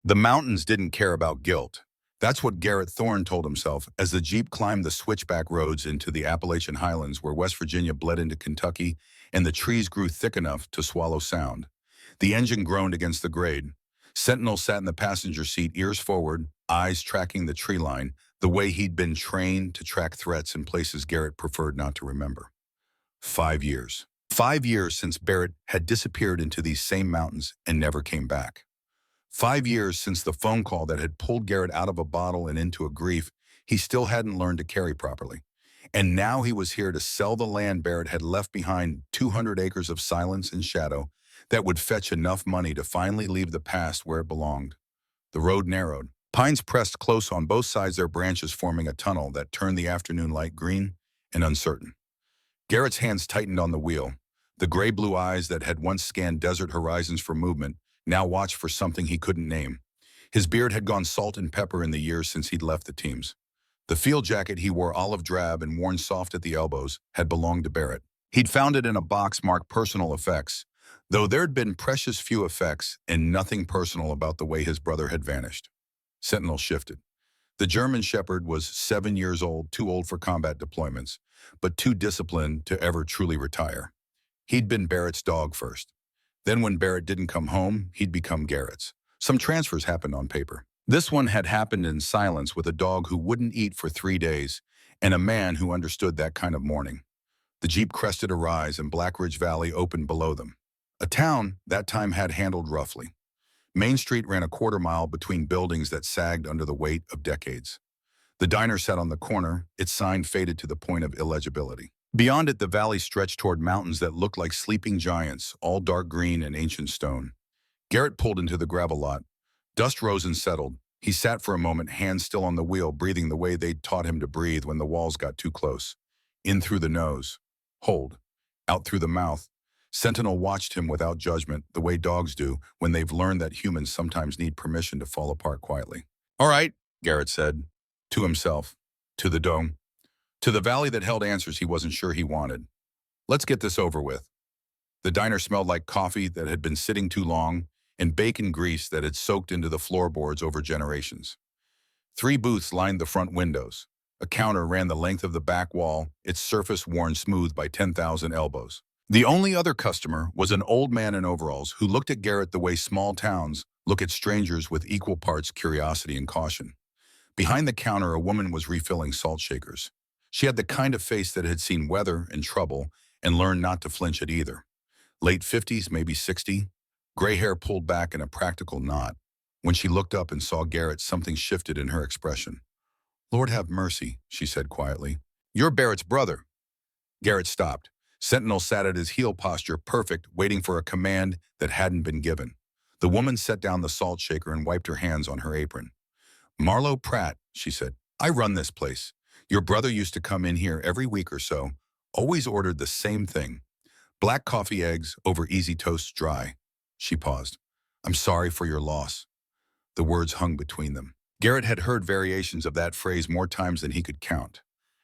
The mountains didn't care about guilt. That's what Garrett Thorne told himself as the Jeep climbed the switchback roads into the Appalachian Highlands where West Virginia bled into Kentucky and the trees grew thick enough to swallow sound. The engine groaned against the grade. Sentinel sat in the passenger seat, ears forward, eyes tracking the tree line, the way he'd been trained to track threats in places Garrett preferred not to remember. 5 years. 5 years since Barrett had disappeared into these same mountains and never came back. 5 years since the phone call that had pulled Garrett out of a bottle and into a grief he still hadn't learned to carry properly. And now he was here to sell the land Barrett had left behind, 200 acres of silence and shadow that would fetch enough money to finally leave the past where it belonged. The road narrowed. Pines pressed close on both sides, their branches forming a tunnel that turned the afternoon light green and uncertain. Garrett's hands tightened on the wheel. The gray-blue eyes that had once scanned desert horizons for movement now watched for something he couldn't name. His beard had gone salt and pepper in the years since he'd left the teams. The field jacket he wore, olive drab and worn soft at the elbows, had belonged to Barrett. He'd found it in a box marked personal effects, though there'd been precious few effects and nothing personal about the way his brother had vanished. Sentinel shifted. The German Shepherd was 7 years old, too old for combat deployments, but too disciplined to ever truly retire. He'd been Barrett's dog first. Then when Barrett didn't come home, he'd become Garrett's. Some transfers happened on paper. This one had happened in silence, with a dog who wouldn't eat for 3 days and a man who understood that kind of mourning. The Jeep crested a rise and Black Ridge Valley opened below them. A town that time had handled roughly. Main Street ran a quarter-mile between buildings that sagged under the weight of decades. The diner sat on the corner, its sign faded to the point of illegibility. Beyond it, the valley stretched toward mountains that looked like sleeping giants, all dark green and ancient stone. Garrett pulled into the gravel lot. Dust rose and settled. He sat for a moment, hands still on the wheel, breathing the way they'd taught him to breathe when the walls got too close. In through the nose. Hold. Out through the mouth. Sentinel watched him without judgment, the way dogs do when they've learned that humans sometimes need permission to fall apart quietly. "All right," Garrett said, to himself, to the dome, to the valley that held answers he wasn't sure he wanted. "Let's get this over with." The diner smelled like coffee that had been sitting too long and bacon grease that had soaked into the floorboards over generations. 3 booths lined the front windows. A counter ran the length of the back wall, its surface worn smooth by 10,000 elbows. The only other customer was an old man in overalls who looked at Garrett the way small towns look at strangers, with equal parts curiosity and caution. Behind the counter, a woman was refilling salt shakers. She had the kind of face that had seen weather and trouble and learned not to flinch at either. Late 50s, maybe 60, gray hair pulled back in a practical knot. When she looked up and saw Garrett, something shifted in her expression. "Lord have mercy," she said quietly. "You're Barrett's brother." Garrett stopped. Sentinel sat at his heel posture, perfect, waiting for a command that hadn't been given. The woman set down the salt shaker and wiped her hands on her apron. "Marlowe Pratt," she said. "I run this place. Your brother used to come in here every week or so, always ordered the same thing. Black coffee, eggs over easy toast, dry." She paused. "I'm sorry for your loss." The words hung between them. Garrett had heard variations of that phrase more times than he could count.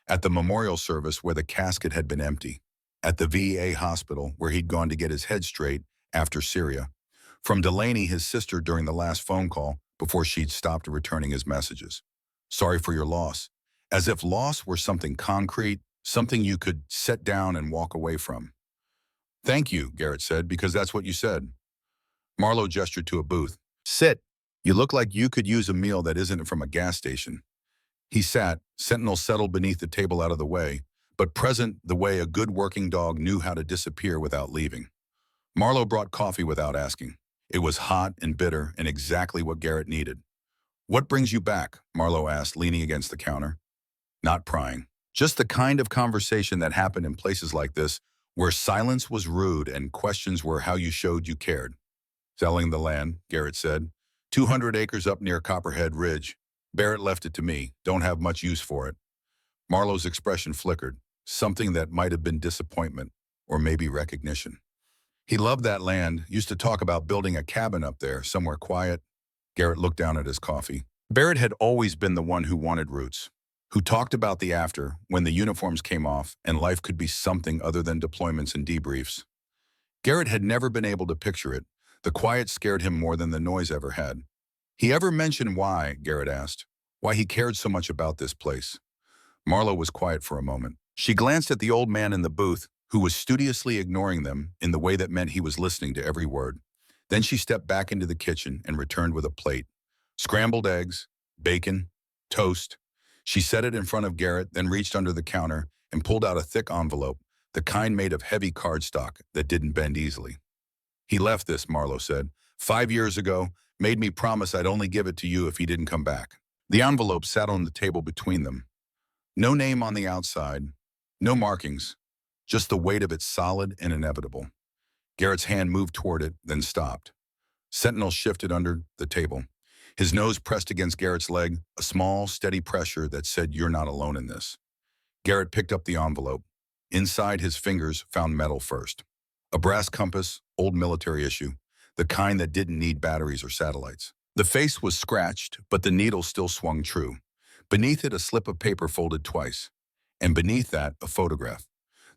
At the memorial service where the casket had been empty. At the VA hospital where he'd gone to get his head straight after Syria. From Delaney, his sister, during the last phone call before she'd stopped returning his messages. Sorry for your loss. As if loss were something concrete, something you could set down and walk away from. "Thank you," Garrett said, "because that's what you said." Marlowe gestured to a booth. "Sit. You look like you could use a meal that isn't from a gas station." He sat, Sentinel settled beneath the table out of the way, but present the way a good working dog knew how to disappear without leaving. Marlowe brought coffee without asking. It was hot and bitter and exactly what Garrett needed. "What brings you back?" Marlowe asked, leaning against the counter. Not prying. Just the kind of conversation that happened in places like this, where silence was rude and questions were how you showed you cared. "Selling the land," Garrett said. 200 acres up near Copperhead Ridge. Barrett left it to me. Don't have much use for it." Marlowe's expression flickered, something that might have been disappointment or maybe recognition. "He loved that land, used to talk about building a cabin up there, somewhere quiet." Garrett looked down at his coffee. Barrett had always been the one who wanted roots, who talked about the after, when the uniforms came off and life could be something other than deployments and debriefs. Garrett had never been able to picture it. The quiet scared him more than the noise ever had. He ever mention why, Garrett asked, why he cared so much about this place? Marlo was quiet for a moment. She glanced at the old man in the booth, who was studiously ignoring them in the way that meant he was listening to every word. Then she stepped back into the kitchen and returned with a plate. Scrambled eggs, bacon, toast. She set it in front of Garrett, then reached under the counter and pulled out a thick envelope, the kind made of heavy cardstock that didn't bend easily. He left this, Marlo said, 5 years ago, made me promise I'd only give it to you if he didn't come back. The envelope sat on the table between them. No name on the outside, no markings, just the weight of it solid and inevitable. Garrett's hand moved toward it, then stopped. Sentinel shifted under the table. His nose pressed against Garrett's leg, a small, steady pressure that said, "You're not alone in this." Garrett picked up the envelope. Inside, his fingers found metal first. A brass compass, old military issue, the kind that didn't need batteries or satellites. The face was scratched, but the needle still swung true. Beneath it, a slip of paper folded twice. And beneath that, a photograph.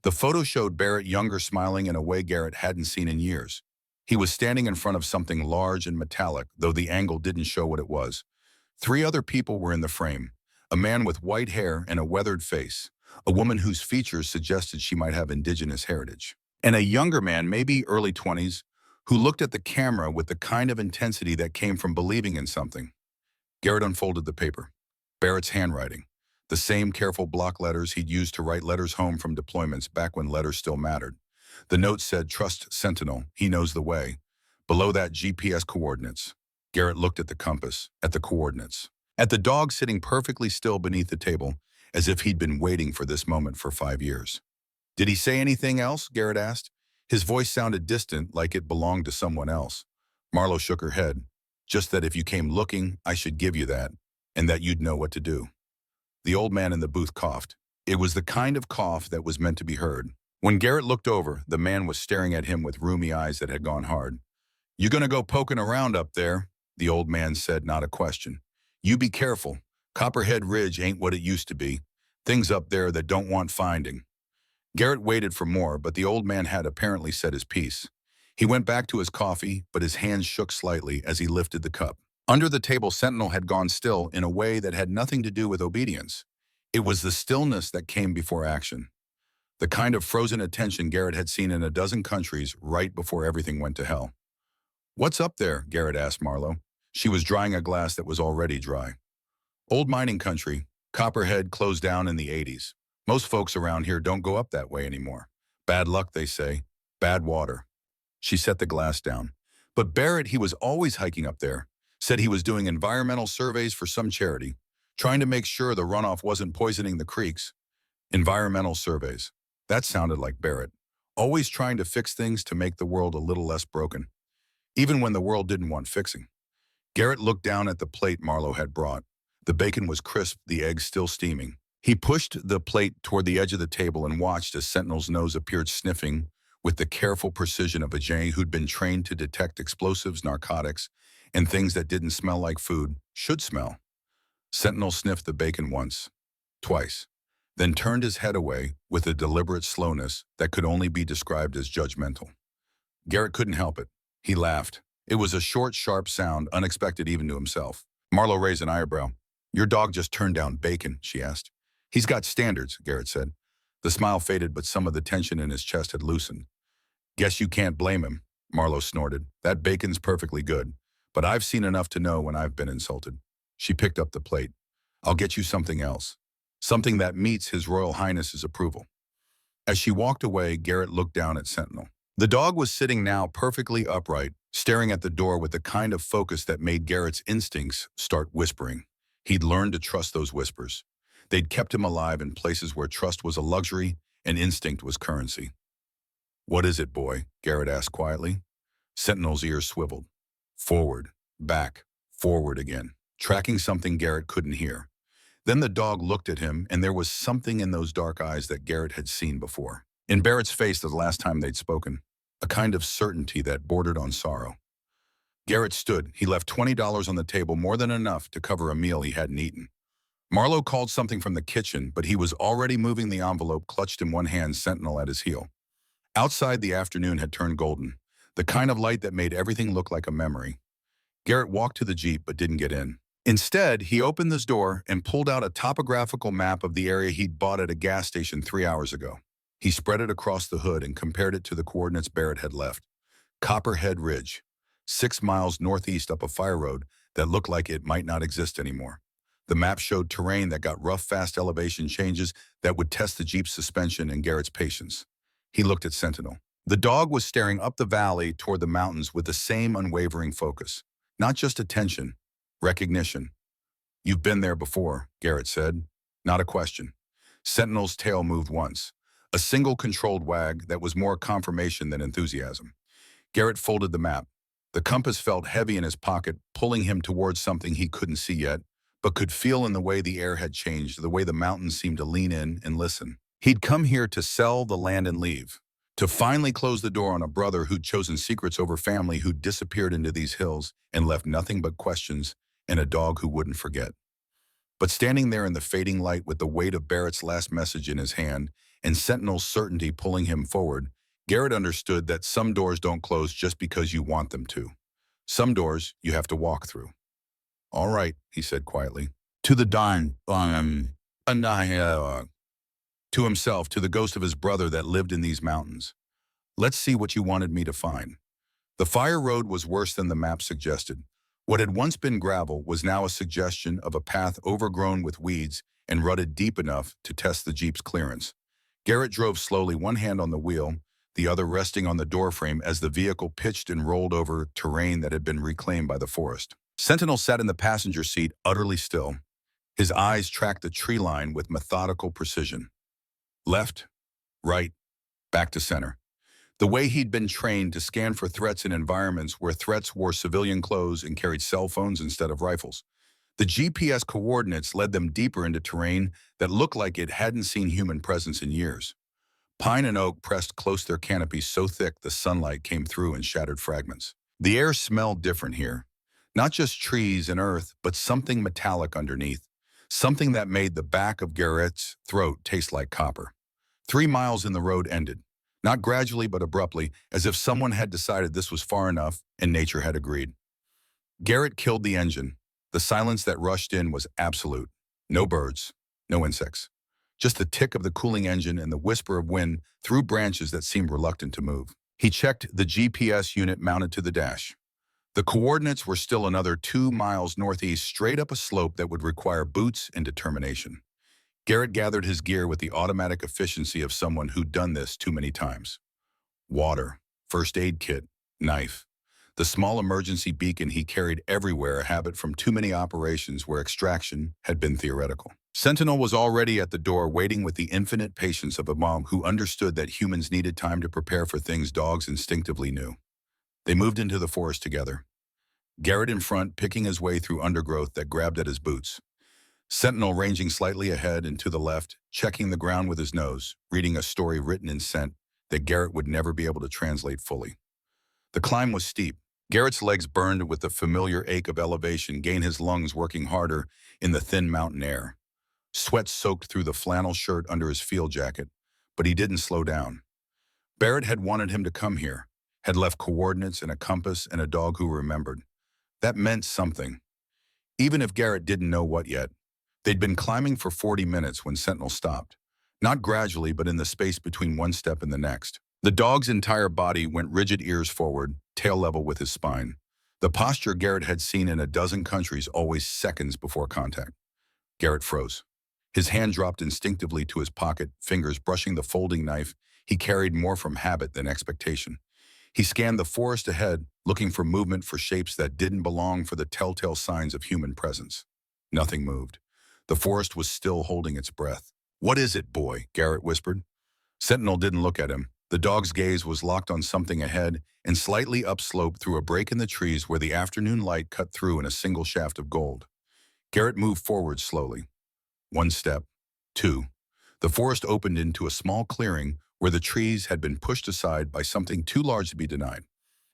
The photo showed Barrett younger, smiling in a way Garrett hadn't seen in years. He was standing in front of something large and metallic, though the angle didn't show what it was. 3 other people were in the frame. A man with white hair and a weathered face. A woman whose features suggested she might have indigenous heritage. And a younger man, maybe early 20s, who looked at the camera with the kind of intensity that came from believing in something. Garrett unfolded the paper. Barrett's handwriting. The same careful block letters he'd used to write letters home from deployments back when letters still mattered. The note said, "Trust Sentinel, he knows the way." Below that, GPS coordinates. Garrett looked at the compass, at the coordinates, at the dog sitting perfectly still beneath the table, as if he'd been waiting for this moment for 5 years. "Did he say anything else?" Garrett asked. His voice sounded distant, like it belonged to someone else. Marlo shook her head. "Just that if you came looking, I should give you that, and that you'd know what to do." The old man in the booth coughed. It was the kind of cough that was meant to be heard. When Garrett looked over, the man was staring at him with rheumy eyes that had gone hard. "You gonna go poking around up there?" the old man said, not a question. "You be careful. Copperhead Ridge ain't what it used to be. Things up there that don't want finding." Garrett waited for more, but the old man had apparently said his piece. He went back to his coffee, but his hands shook slightly as he lifted the cup. Under the table, Sentinel had gone still in a way that had nothing to do with obedience. It was the stillness that came before action. The kind of frozen attention Garrett had seen in a dozen countries right before everything went to hell. "What's up there?" Garrett asked Marlo. She was drying a glass that was already dry. "Old mining country. Copperhead closed down in the 80s. Most folks around here don't go up that way anymore. Bad luck, they say. Bad water." She set the glass down. "But Barrett, he was always hiking up there. Said he was doing environmental surveys for some charity, trying to make sure the runoff wasn't poisoning the creeks." Environmental surveys. That sounded like Barrett. Always trying to fix things to make the world a little less broken, even when the world didn't want fixing. Garrett looked down at the plate Marlo had brought. The bacon was crisp, the eggs still steaming. He pushed the plate toward the edge of the table and watched as Sentinel's nose appeared, sniffing with the careful precision of a jay who'd been trained to detect explosives, narcotics, and things that didn't smell like food should smell. Sentinel sniffed the bacon once, twice, then turned his head away with a deliberate slowness that could only be described as judgmental. Garrett couldn't help it. He laughed. It was a short, sharp sound, unexpected even to himself. Marlo raised an eyebrow. "Your dog just turned down bacon?" she asked. "He's got standards," Garrett said. The smile faded, but some of the tension in his chest had loosened. "Guess you can't blame him," Marlo snorted. "That bacon's perfectly good, but I've seen enough to know when I've been insulted." She picked up the plate. "I'll get you something else. Something that meets His Royal Highness's approval." As she walked away, Garrett looked down at Sentinel. The dog was sitting now perfectly upright, staring at the door with the kind of focus that made Garrett's instincts start whispering. He'd learned to trust those whispers. They'd kept him alive in places where trust was a luxury and instinct was currency. "What is it, boy?" Garrett asked quietly. Sentinel's ears swiveled. Forward, back, forward again, tracking something Garrett couldn't hear. Then the dog looked at him, and there was something in those dark eyes that Garrett had seen before. In Barrett's face the last time they'd spoken, a kind of certainty that bordered on sorrow. Garrett stood. He left $20 on the table, more than enough to cover a meal he hadn't eaten. Marlo called something from the kitchen, but he was already moving the envelope clutched in one hand, Sentinel at his heel. Outside, the afternoon had turned golden, the kind of light that made everything look like a memory. Garrett walked to the Jeep but didn't get in. Instead, he opened this door and pulled out a topographical map of the area he'd bought at a gas station 3 hours ago. He spread it across the hood and compared it to the coordinates Barrett had left. Copperhead Ridge, 6 miles northeast up a fire road that looked like it might not exist anymore. The map showed terrain that got rough, fast elevation changes that would test the Jeep's suspension and Garrett's patience. He looked at Sentinel. The dog was staring up the valley toward the mountains with the same unwavering focus. Not just attention, recognition. "You've been there before," Garrett said. Not a question. Sentinel's tail moved once. A single controlled wag that was more confirmation than enthusiasm. Garrett folded the map. The compass felt heavy in his pocket, pulling him towards something he couldn't see yet, but could feel in the way the air had changed, the way the mountains seemed to lean in and listen. He'd come here to sell the land and leave, to finally close the door on a brother who'd chosen secrets over family, who'd disappeared into these hills and left nothing but questions and a dog who wouldn't forget. But standing there in the fading light with the weight of Barrett's last message in his hand and Sentinel's certainty pulling him forward, Garrett understood that some doors don't close just because you want them to. Some doors you have to walk through. "All right," he said quietly. To the dawn, to himself, to the ghost of his brother that lived in these mountains. "Let's see what you wanted me to find." The fire road was worse than the map suggested. What had once been gravel was now a suggestion of a path overgrown with weeds and rutted deep enough to test the Jeep's clearance. Garrett drove slowly, one hand on the wheel, the other resting on the doorframe as the vehicle pitched and rolled over terrain that had been reclaimed by the forest. Sentinel sat in the passenger seat, utterly still. His eyes tracked the tree line with methodical precision. Left, right, back to center. The way he'd been trained to scan for threats in environments where threats wore civilian clothes and carried cell phones instead of rifles. The GPS coordinates led them deeper into terrain that looked like it hadn't seen human presence in years. Pine and oak pressed close, their canopies so thick the sunlight came through in shattered fragments. The air smelled different here. Not just trees and earth, but something metallic underneath. Something that made the back of Garrett's throat taste like copper. 3 miles in the road ended. Not gradually but abruptly, as if someone had decided this was far enough and nature had agreed. Garrett killed the engine. The silence that rushed in was absolute. No birds, no insects. Just the tick of the cooling engine and the whisper of wind through branches that seemed reluctant to move. He checked the GPS unit mounted to the dash. The coordinates were still another 2 miles northeast, straight up a slope that would require boots and determination. Garrett gathered his gear with the automatic efficiency of someone who'd done this too many times. Water, first aid kit, knife. The small emergency beacon he carried everywhere, a habit from too many operations where extraction had been theoretical. Sentinel was already at the door, waiting with the infinite patience of a mom who understood that humans needed time to prepare for things dogs instinctively knew. They moved into the forest together. Garrett in front, picking his way through undergrowth that grabbed at his boots. Sentinel ranging slightly ahead and to the left, checking the ground with his nose, reading a story written in scent that Garrett would never be able to translate fully. The climb was steep. Garrett's legs burned with the familiar ache of elevation, gain his lungs working harder in the thin mountain air. Sweat soaked through the flannel shirt under his field jacket, but he didn't slow down. Barrett had wanted him to come here, had left coordinates and a compass and a dog who remembered. That meant something. Even if Garrett didn't know what yet. They'd been climbing for 40 minutes when Sentinel stopped. Not gradually, but in the space between one step and the next. The dog's entire body went rigid, ears forward, tail level with his spine. The posture Garrett had seen in a dozen countries, always seconds before contact. Garrett froze. His hand dropped instinctively to his pocket, fingers brushing the folding knife he carried more from habit than expectation. He scanned the forest ahead, looking for movement, for shapes that didn't belong, for the telltale signs of human presence. Nothing moved. The forest was still holding its breath. "What is it, boy?" Garrett whispered. Sentinel didn't look at him. The dog's gaze was locked on something ahead and slightly upslope through a break in the trees where the afternoon light cut through in a single shaft of gold. Garrett moved forward slowly. 1 step. 2. The forest opened into a small clearing where the trees had been pushed aside by something too large to be denied.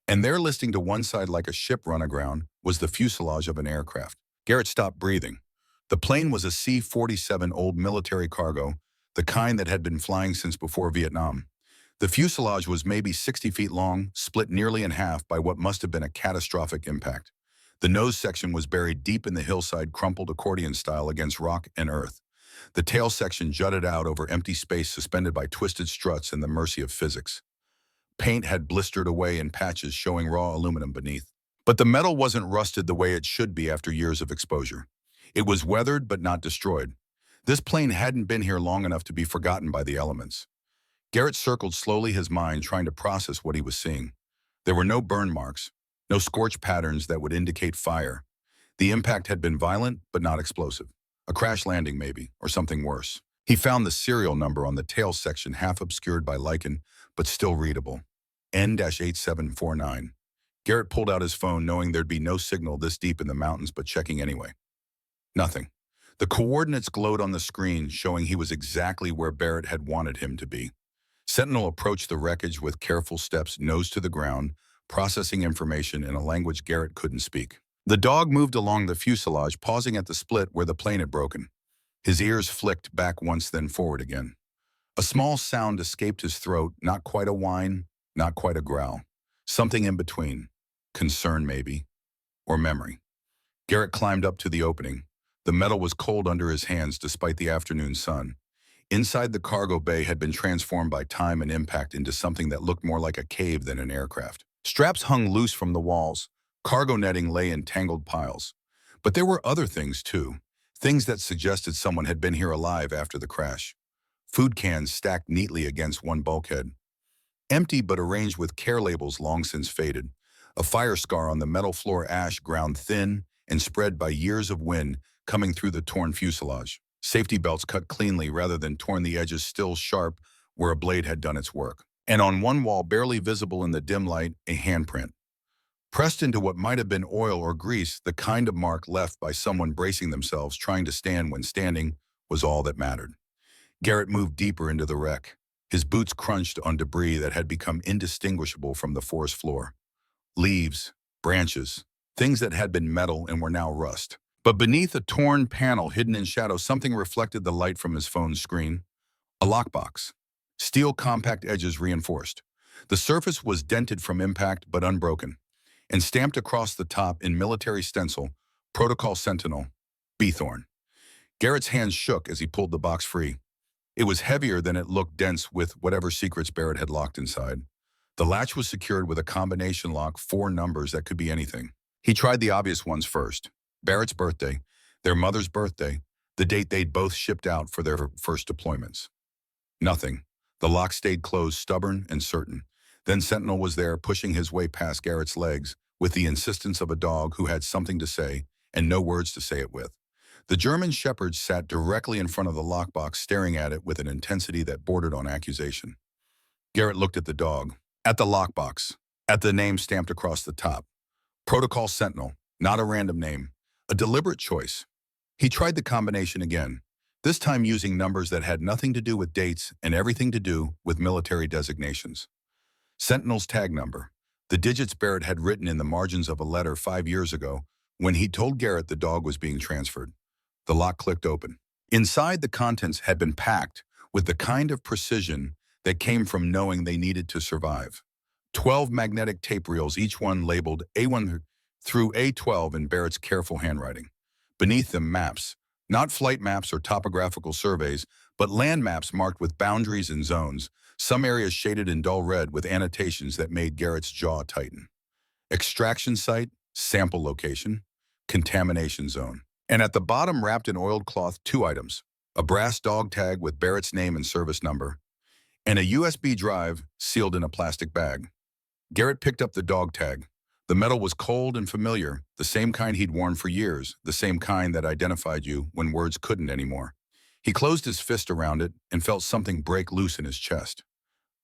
And there, listing to one side like a ship run aground, was the fuselage of an aircraft. Garrett stopped breathing. The plane was a C-47 old military cargo, the kind that had been flying since before Vietnam. The fuselage was maybe 60 feet long, split nearly in half by what must have been a catastrophic impact. The nose section was buried deep in the hillside, crumpled accordion style against rock and earth. The tail section jutted out over empty space, suspended by twisted struts and the mercy of physics. Paint had blistered away in patches, showing raw aluminum beneath. But the metal wasn't rusted the way it should be after years of exposure. It was weathered but not destroyed. This plane hadn't been here long enough to be forgotten by the elements. Garrett circled slowly, his mind trying to process what he was seeing. There were no burn marks, no scorch patterns that would indicate fire. The impact had been violent but not explosive. A crash landing maybe, or something worse. He found the serial number on the tail section, half obscured by lichen, but still readable. N-8749. Garrett pulled out his phone, knowing there'd be no signal this deep in the mountains, but checking anyway. Nothing. The coordinates glowed on the screen, showing he was exactly where Barrett had wanted him to be. Sentinel approached the wreckage with careful steps, nose to the ground, processing information in a language Garrett couldn't speak. The dog moved along the fuselage, pausing at the split where the plane had broken. His ears flicked back once, then forward again. A small sound escaped his throat, not quite a whine, not quite a growl. Something in between. Concern, maybe. Or memory. Garrett climbed up to the opening. The metal was cold under his hands despite the afternoon sun. Inside, the cargo bay had been transformed by time and impact into something that looked more like a cave than an aircraft. Straps hung loose from the walls. Cargo netting lay in tangled piles. But there were other things, too. Things that suggested someone had been here alive after the crash. Food cans stacked neatly against one bulkhead. Empty but arranged with care labels long since faded. A fire scar on the metal floor, ash ground thin and spread by years of wind coming through the torn fuselage. Safety belts cut cleanly rather than torn, the edges still sharp where a blade had done its work. And on one wall, barely visible in the dim light, a handprint. Pressed into what might have been oil or grease, the kind of mark left by someone bracing themselves, trying to stand when standing was all that mattered. Garrett moved deeper into the wreck. His boots crunched on debris that had become indistinguishable from the forest floor. Leaves, branches, things that had been metal and were now rust. But beneath a torn panel hidden in shadow, something reflected the light from his phone's screen. A lockbox. Steel compact edges reinforced. The surface was dented from impact but unbroken. And stamped across the top in military stencil, Protocol Sentinel, B-Thorn. Garrett's hands shook as he pulled the box free. It was heavier than it looked, dense with whatever secrets Barrett had locked inside. The latch was secured with a combination lock, 4 numbers that could be anything. He tried the obvious ones first. Barrett's birthday, their mother's birthday, the date they'd both shipped out for their first deployments. Nothing. The lock stayed closed, stubborn and certain. Then Sentinel was there, pushing his way past Garrett's legs with the insistence of a dog who had something to say and no words to say it with. The German Shepherd sat directly in front of the lockbox, staring at it with an intensity that bordered on accusation. Garrett looked at the dog, at the lockbox, at the name stamped across the top. Protocol Sentinel, not a random name, a deliberate choice. He tried the combination again, this time using numbers that had nothing to do with dates and everything to do with military designations. Sentinel's tag number, the digits Barrett had written in the margins of a letter 5 years ago when he told Garrett the dog was being transferred. The lock clicked open. Inside, the contents had been packed with the kind of precision that came from knowing they needed to survive. 12 magnetic tape reels, each one labeled A1 through A12 in Barrett's careful handwriting. Beneath them, maps, not flight maps or topographical surveys, but land maps marked with boundaries and zones, some areas shaded in dull red with annotations that made Garrett's jaw tighten. Extraction site, sample location, contamination zone. And at the bottom, wrapped in oiled cloth, 2 items: a brass dog tag with Barrett's name and service number, and a USB drive sealed in a plastic bag. Garrett picked up the dog tag. The metal was cold and familiar, the same kind he'd worn for years, the same kind that identified you when words couldn't anymore. He closed his fist around it and felt something break loose in his chest.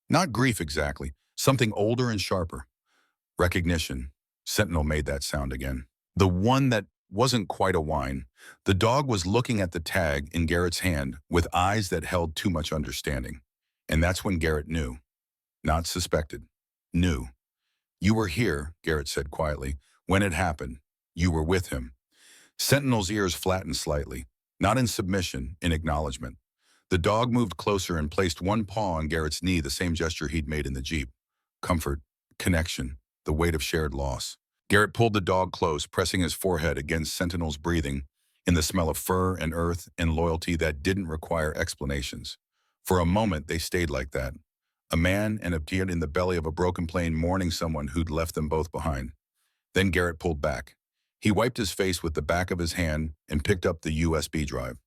Not grief exactly, something older and sharper. Recognition. Sentinel made that sound again. The one that wasn't quite a whine. The dog was looking at the tag in Garrett's hand with eyes that held too much understanding. And that's when Garrett knew. Not suspected. Knew. You were here, Garrett said quietly. When it happened, you were with him. Sentinel's ears flattened slightly, not in submission, in acknowledgement. The dog moved closer and placed one paw on Garrett's knee, the same gesture he'd made in the Jeep. Comfort, connection, the weight of shared loss. Garrett pulled the dog close, pressing his forehead against Sentinel's breathing, in the smell of fur and earth and loyalty that didn't require explanations. For a moment, they stayed like that. A man and a deer in the belly of a broken plane mourning someone who'd left them both behind. Then Garrett pulled back. He wiped his face with the back of his hand and picked up the USB drive.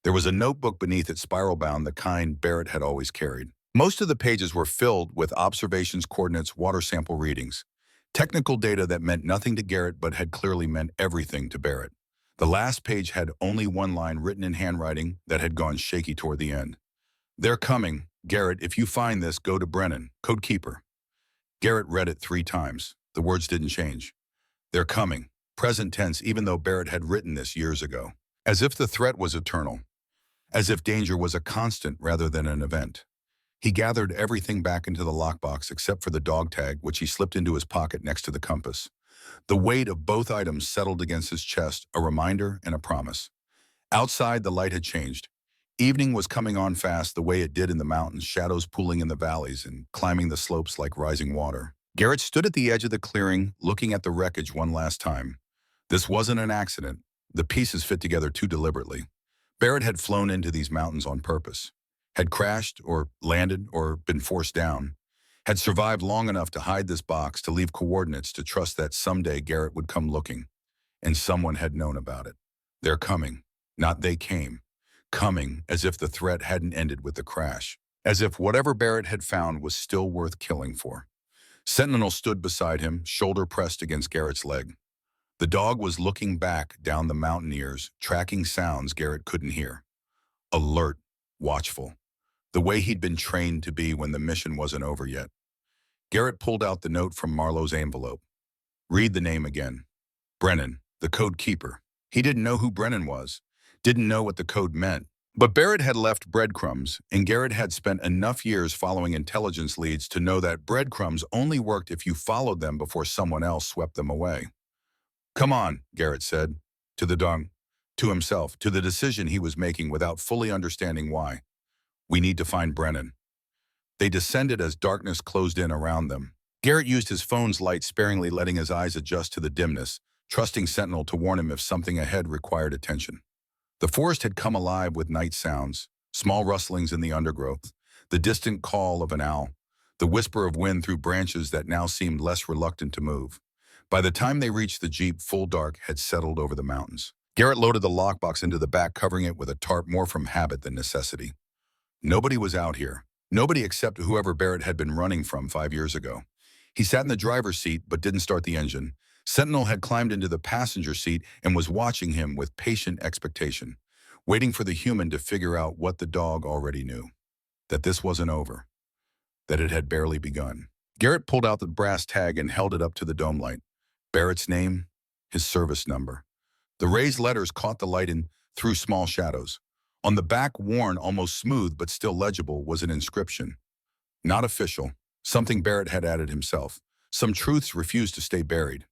There was a notebook beneath it, spiral-bound, the kind Barrett had always carried. Most of the pages were filled with observations, coordinates, water sample readings. Technical data that meant nothing to Garrett but had clearly meant everything to Barrett. The last page had only one line written in handwriting that had gone shaky toward the end. "They're coming. Garrett, if you find this, go to Brennan, Code Keeper." Garrett read it 3 times. The words didn't change. "They're coming." Present tense, even though Barrett had written this years ago. As if the threat was eternal. As if danger was a constant rather than an event. He gathered everything back into the lockbox except for the dog tag, which he slipped into his pocket next to the compass. The weight of both items settled against his chest, a reminder and a promise. Outside, the light had changed. Evening was coming on fast the way it did in the mountains, shadows pooling in the valleys and climbing the slopes like rising water. Garrett stood at the edge of the clearing, looking at the wreckage one last time. This wasn't an accident. The pieces fit together too deliberately. Barrett had flown into these mountains on purpose. Had crashed or landed or been forced down. Had survived long enough to hide this box, to leave coordinates, to trust that someday Garrett would come looking. And someone had known about it. They're coming. Not they came. Coming as if the threat hadn't ended with the crash. As if whatever Barrett had found was still worth killing for. Sentinel stood beside him, shoulder pressed against Garrett's leg. The dog was looking back down the mountain ears, tracking sounds Garrett couldn't hear. Alert, watchful. The way he'd been trained to be when the mission wasn't over yet. Garrett pulled out the note from Marlowe's envelope. Read the name again. Brennan, the Code Keeper. He didn't know who Brennan was. Didn't know what the code meant. But Barrett had left breadcrumbs, and Garrett had spent enough years following intelligence leads to know that breadcrumbs only worked if you followed them before someone else swept them away. "Come on," Garrett said, to the dog, to himself, to the decision he was making without fully understanding why. "We need to find Brennan." They descended as darkness closed in around them. Garrett used his phone's light sparingly, letting his eyes adjust to the dimness, trusting Sentinel to warn him if something ahead required attention. The forest had come alive with night sounds, small rustlings in the undergrowth, the distant call of an owl, the whisper of wind through branches that now seemed less reluctant to move. By the time they reached the jeep, full dark had settled over the mountains. Garrett loaded the lockbox into the back, covering it with a tarp more from habit than necessity. Nobody was out here. Nobody except whoever Barrett had been running from 5 years ago. He sat in the driver's seat but didn't start the engine. Sentinel had climbed into the passenger seat and was watching him with patient expectation, waiting for the human to figure out what the dog already knew. That this wasn't over. That it had barely begun. Garrett pulled out the brass tag and held it up to the dome light. Barrett's name, his service number. The raised letters caught the light and threw small shadows. On the back, worn, almost smooth but still legible, was an inscription. Not official, something Barrett had added himself. Some truths refused to stay buried.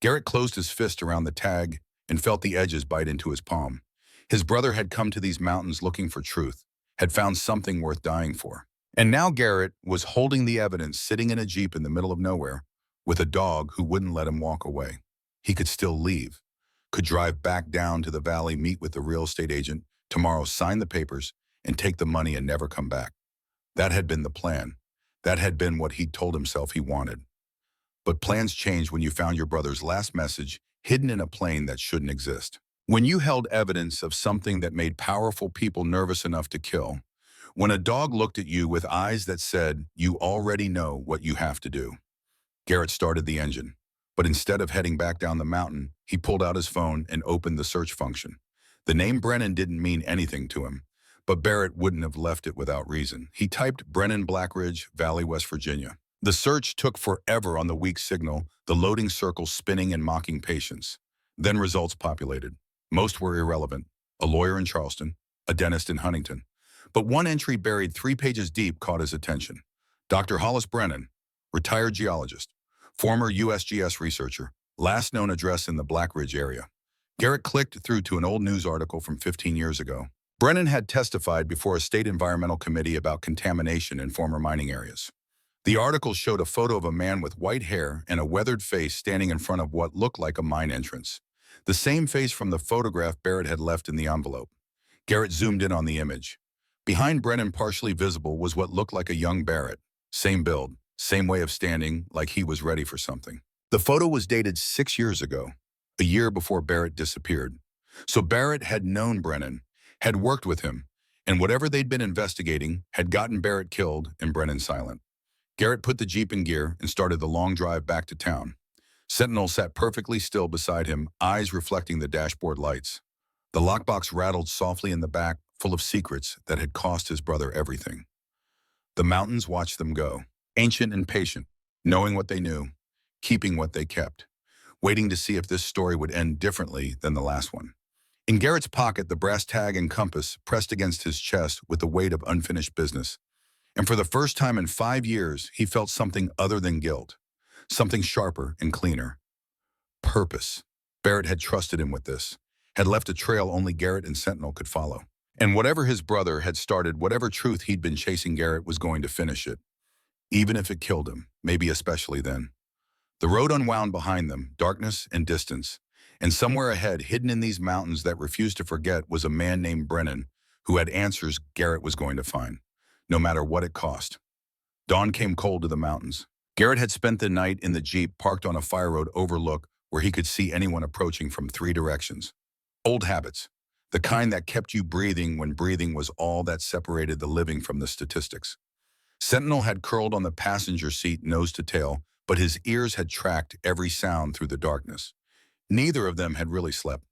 Garrett closed his fist around the tag and felt the edges bite into his palm. His brother had come to these mountains looking for truth, had found something worth dying for. And now Garrett was holding the evidence, sitting in a jeep in the middle of nowhere, with a dog who wouldn't let him walk away. He could still leave, could drive back down to the valley, meet with the real estate agent, tomorrow sign the papers, and take the money and never come back. That had been the plan. That had been what he'd told himself he wanted. But plans change when you found your brother's last message hidden in a plane that shouldn't exist. When you held evidence of something that made powerful people nervous enough to kill. When a dog looked at you with eyes that said, "You already know what you have to do." Garrett started the engine, but instead of heading back down the mountain, he pulled out his phone and opened the search function. The name Brennan didn't mean anything to him, but Barrett wouldn't have left it without reason. He typed Brennan, Blackridge Valley, West Virginia. The search took forever on the weak signal, the loading circles spinning and mocking patience. Then results populated. Most were irrelevant. A lawyer in Charleston, a dentist in Huntington. But one entry buried 3 pages deep caught his attention. Dr. Hollis Brennan, retired geologist, former USGS researcher, last known address in the Blackridge area. Garrett clicked through to an old news article from 15 years ago. Brennan had testified before a state environmental committee about contamination in former mining areas. The article showed a photo of a man with white hair and a weathered face standing in front of what looked like a mine entrance. The same face from the photograph Barrett had left in the envelope. Garrett zoomed in on the image. Behind Brennan, partially visible, was what looked like a young Barrett. Same build, same way of standing, like he was ready for something. The photo was dated 6 years ago, a year before Barrett disappeared. So Barrett had known Brennan, had worked with him, and whatever they'd been investigating had gotten Barrett killed and Brennan silent. Garrett put the Jeep in gear and started the long drive back to town. Sentinel sat perfectly still beside him, eyes reflecting the dashboard lights. The lockbox rattled softly in the back, full of secrets that had cost his brother everything. The mountains watched them go, ancient and patient, knowing what they knew, keeping what they kept, waiting to see if this story would end differently than the last one. In Garrett's pocket, the brass tag and compass pressed against his chest with the weight of unfinished business. And for the first time in 5 years, he felt something other than guilt, something sharper and cleaner. Purpose. Barrett had trusted him with this, had left a trail only Garrett and Sentinel could follow. And whatever his brother had started, whatever truth he'd been chasing, Garrett was going to finish it. Even if it killed him, maybe especially then. The road unwound behind them, darkness and distance. And somewhere ahead, hidden in these mountains that refused to forget, was a man named Brennan, who had answers Garrett was going to find, no matter what it cost. Dawn came cold to the mountains. Garrett had spent the night in the Jeep parked on a fire road overlook where he could see anyone approaching from 3 directions. Old habits, the kind that kept you breathing when breathing was all that separated the living from the statistics. Sentinel had curled on the passenger seat nose to tail, but his ears had tracked every sound through the darkness. Neither of them had really slept.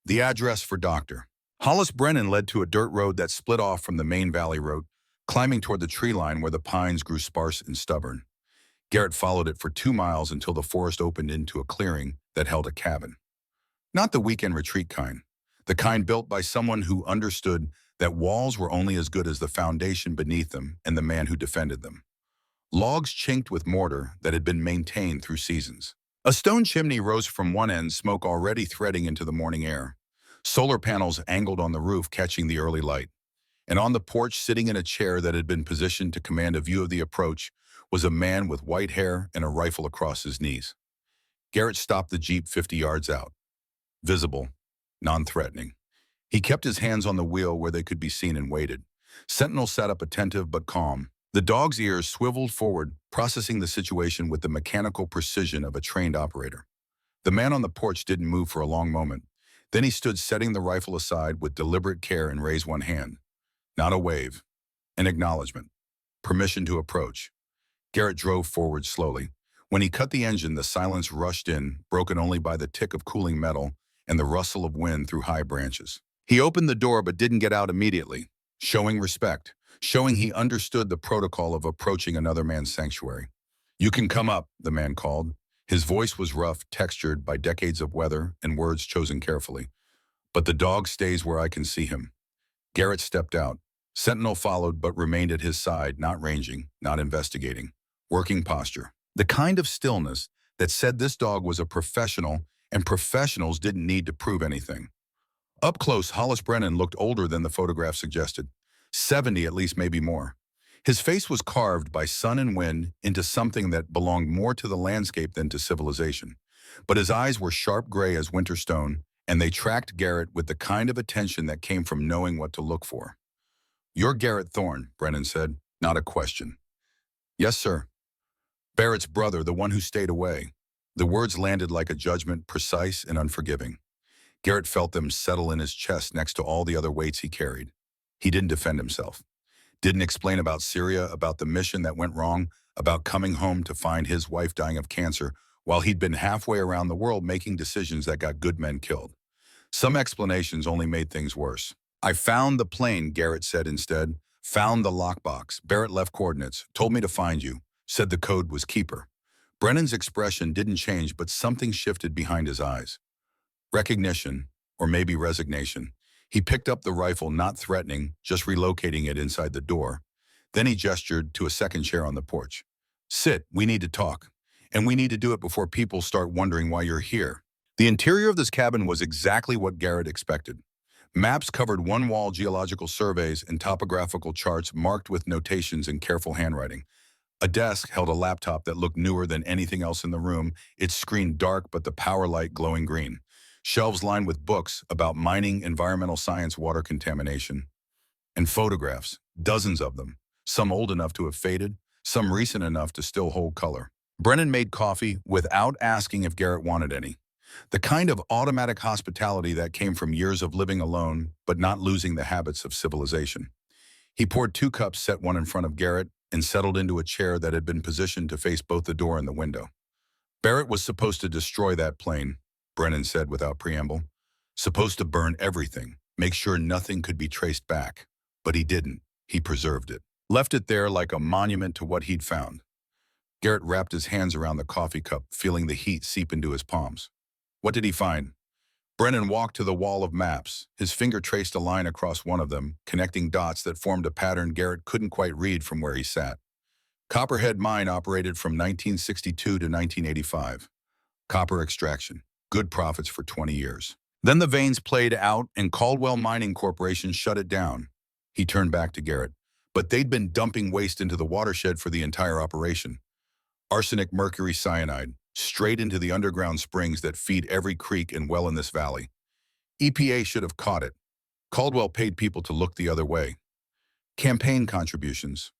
The address for Dr. Hollis Brennan led to a dirt road that split off from the main valley road, climbing toward the tree line where the pines grew sparse and stubborn. Garrett followed it for 2 miles until the forest opened into a clearing that held a cabin. Not the weekend retreat kind, the kind built by someone who understood that walls were only as good as the foundation beneath them and the man who defended them. Logs chinked with mortar that had been maintained through seasons. A stone chimney rose from one end, smoke already threading into the morning air. Solar panels angled on the roof, catching the early light. And on the porch, sitting in a chair that had been positioned to command a view of the approach, was a man with white hair and a rifle across his knees. Garrett stopped the Jeep 50 yards out. Visible, non-threatening. He kept his hands on the wheel where they could be seen and waited. Sentinel sat up, attentive but calm. The dog's ears swiveled forward, processing the situation with the mechanical precision of a trained operator. The man on the porch didn't move for a long moment. Then he stood, setting the rifle aside with deliberate care, and raised one hand. Not a wave. An acknowledgement. Permission to approach. Garrett drove forward slowly. When he cut the engine, the silence rushed in, broken only by the tick of cooling metal and the rustle of wind through high branches. He opened the door but didn't get out immediately, showing respect, showing he understood the protocol of approaching another man's sanctuary. "You can come up," the man called. His voice was rough, textured by decades of weather and words chosen carefully. "But the dog stays where I can see him." Garrett stepped out. Sentinel followed but remained at his side, not ranging, not investigating. Working posture. The kind of stillness that said this dog was a professional, and professionals didn't need to prove anything. Up close, Hollis Brennan looked older than the photograph suggested. 70 at least, maybe more. His face was carved by sun and wind into something that belonged more to the landscape than to civilization. But his eyes were sharp gray as winter stone, and they tracked Garrett with the kind of attention that came from knowing what to look for. "You're Garrett Thorne," Brennan said, not a question. "Yes, sir." "Barrett's brother, the one who stayed away." The words landed like a judgment, precise and unforgiving. Garrett felt them settle in his chest next to all the other weights he carried. He didn't defend himself. Didn't explain about Syria, about the mission that went wrong, about coming home to find his wife dying of cancer, while he'd been halfway around the world making decisions that got good men killed. Some explanations only made things worse. "I found the plane," Garrett said instead. "Found the lockbox. Barrett left coordinates. Told me to find you. Said the code was keeper." Brennan's expression didn't change, but something shifted behind his eyes. Recognition, or maybe resignation. He picked up the rifle, not threatening, just relocating it inside the door. Then he gestured to a second chair on the porch. "Sit, we need to talk. And we need to do it before people start wondering why you're here." The interior of this cabin was exactly what Garrett expected. Maps covered one wall, geological surveys, and topographical charts marked with notations in careful handwriting. A desk held a laptop that looked newer than anything else in the room, its screen dark but the power light glowing green. Shelves lined with books about mining, environmental science, water contamination. And photographs, dozens of them, some old enough to have faded, some recent enough to still hold color. Brennan made coffee without asking if Garrett wanted any. The kind of automatic hospitality that came from years of living alone but not losing the habits of civilization. He poured 2 cups, set one in front of Garrett, and settled into a chair that had been positioned to face both the door and the window. Barrett was supposed to destroy that plane, Brennan said without preamble. Supposed to burn everything, make sure nothing could be traced back. But he didn't. He preserved it. Left it there like a monument to what he'd found. Garrett wrapped his hands around the coffee cup, feeling the heat seep into his palms. What did he find? Brennan walked to the wall of maps. His finger traced a line across one of them, connecting dots that formed a pattern Garrett couldn't quite read from where he sat. Copperhead Mine operated from 1962 to 1985. Copper extraction. Good profits for 20 years. Then the veins played out and Caldwell Mining Corporation shut it down. He turned back to Garrett. But they'd been dumping waste into the watershed for the entire operation. Arsenic mercury cyanide, straight into the underground springs that feed every creek and well in this valley. EPA should have caught it. Caldwell paid people to look the other way. Campaign contributions,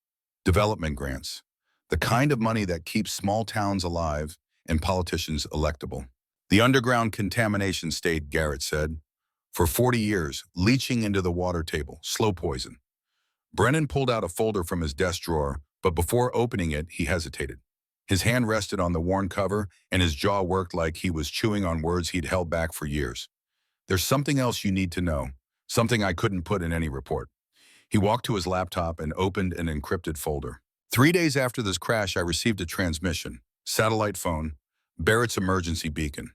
development grants, the kind of money that keeps small towns alive and politicians electable. The underground contamination stayed, Garrett said. For 40 years, leaching into the water table, slow poison. Brennan pulled out a folder from his desk drawer, but before opening it, he hesitated. His hand rested on the worn cover, and his jaw worked like he was chewing on words he'd held back for years. There's something else you need to know, something I couldn't put in any report. He walked to his laptop and opened an encrypted folder. 3 days after this crash, I received a transmission, satellite phone, Barrett's emergency beacon.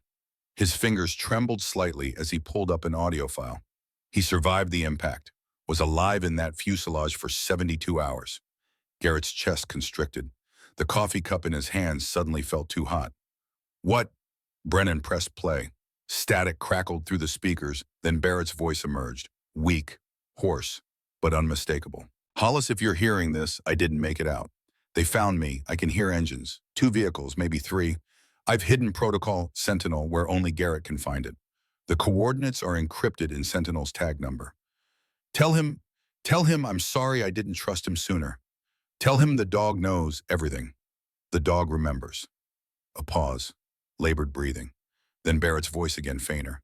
His fingers trembled slightly as he pulled up an audio file. He survived the impact, was alive in that fuselage for 72 hours. Garrett's chest constricted. The coffee cup in his hands suddenly felt too hot. What? Brennan pressed play. Static crackled through the speakers, then Barrett's voice emerged. Weak, hoarse, but unmistakable. Hollis, if you're hearing this, I didn't make it out. They found me. I can hear engines. 2 vehicles, maybe 3. I've hidden Protocol Sentinel where only Garrett can find it. The coordinates are encrypted in Sentinel's tag number. Tell him I'm sorry I didn't trust him sooner. Tell him the dog knows everything. The dog remembers. A pause, labored breathing. Then Barrett's voice again fainter.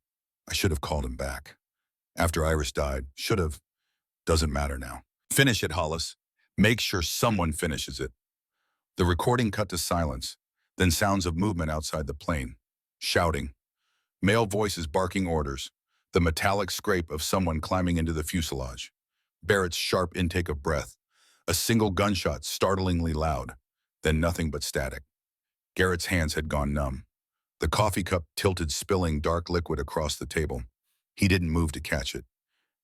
I should have called him back. After Iris died, should have. Doesn't matter now. Finish it, Hollis. Make sure someone finishes it. The recording cut to silence, then sounds of movement outside the plane. Shouting. Male voices barking orders. The metallic scrape of someone climbing into the fuselage. Barrett's sharp intake of breath. A single gunshot, startlingly loud. Then nothing but static. Garrett's hands had gone numb. The coffee cup tilted, spilling dark liquid across the table. He didn't move to catch it.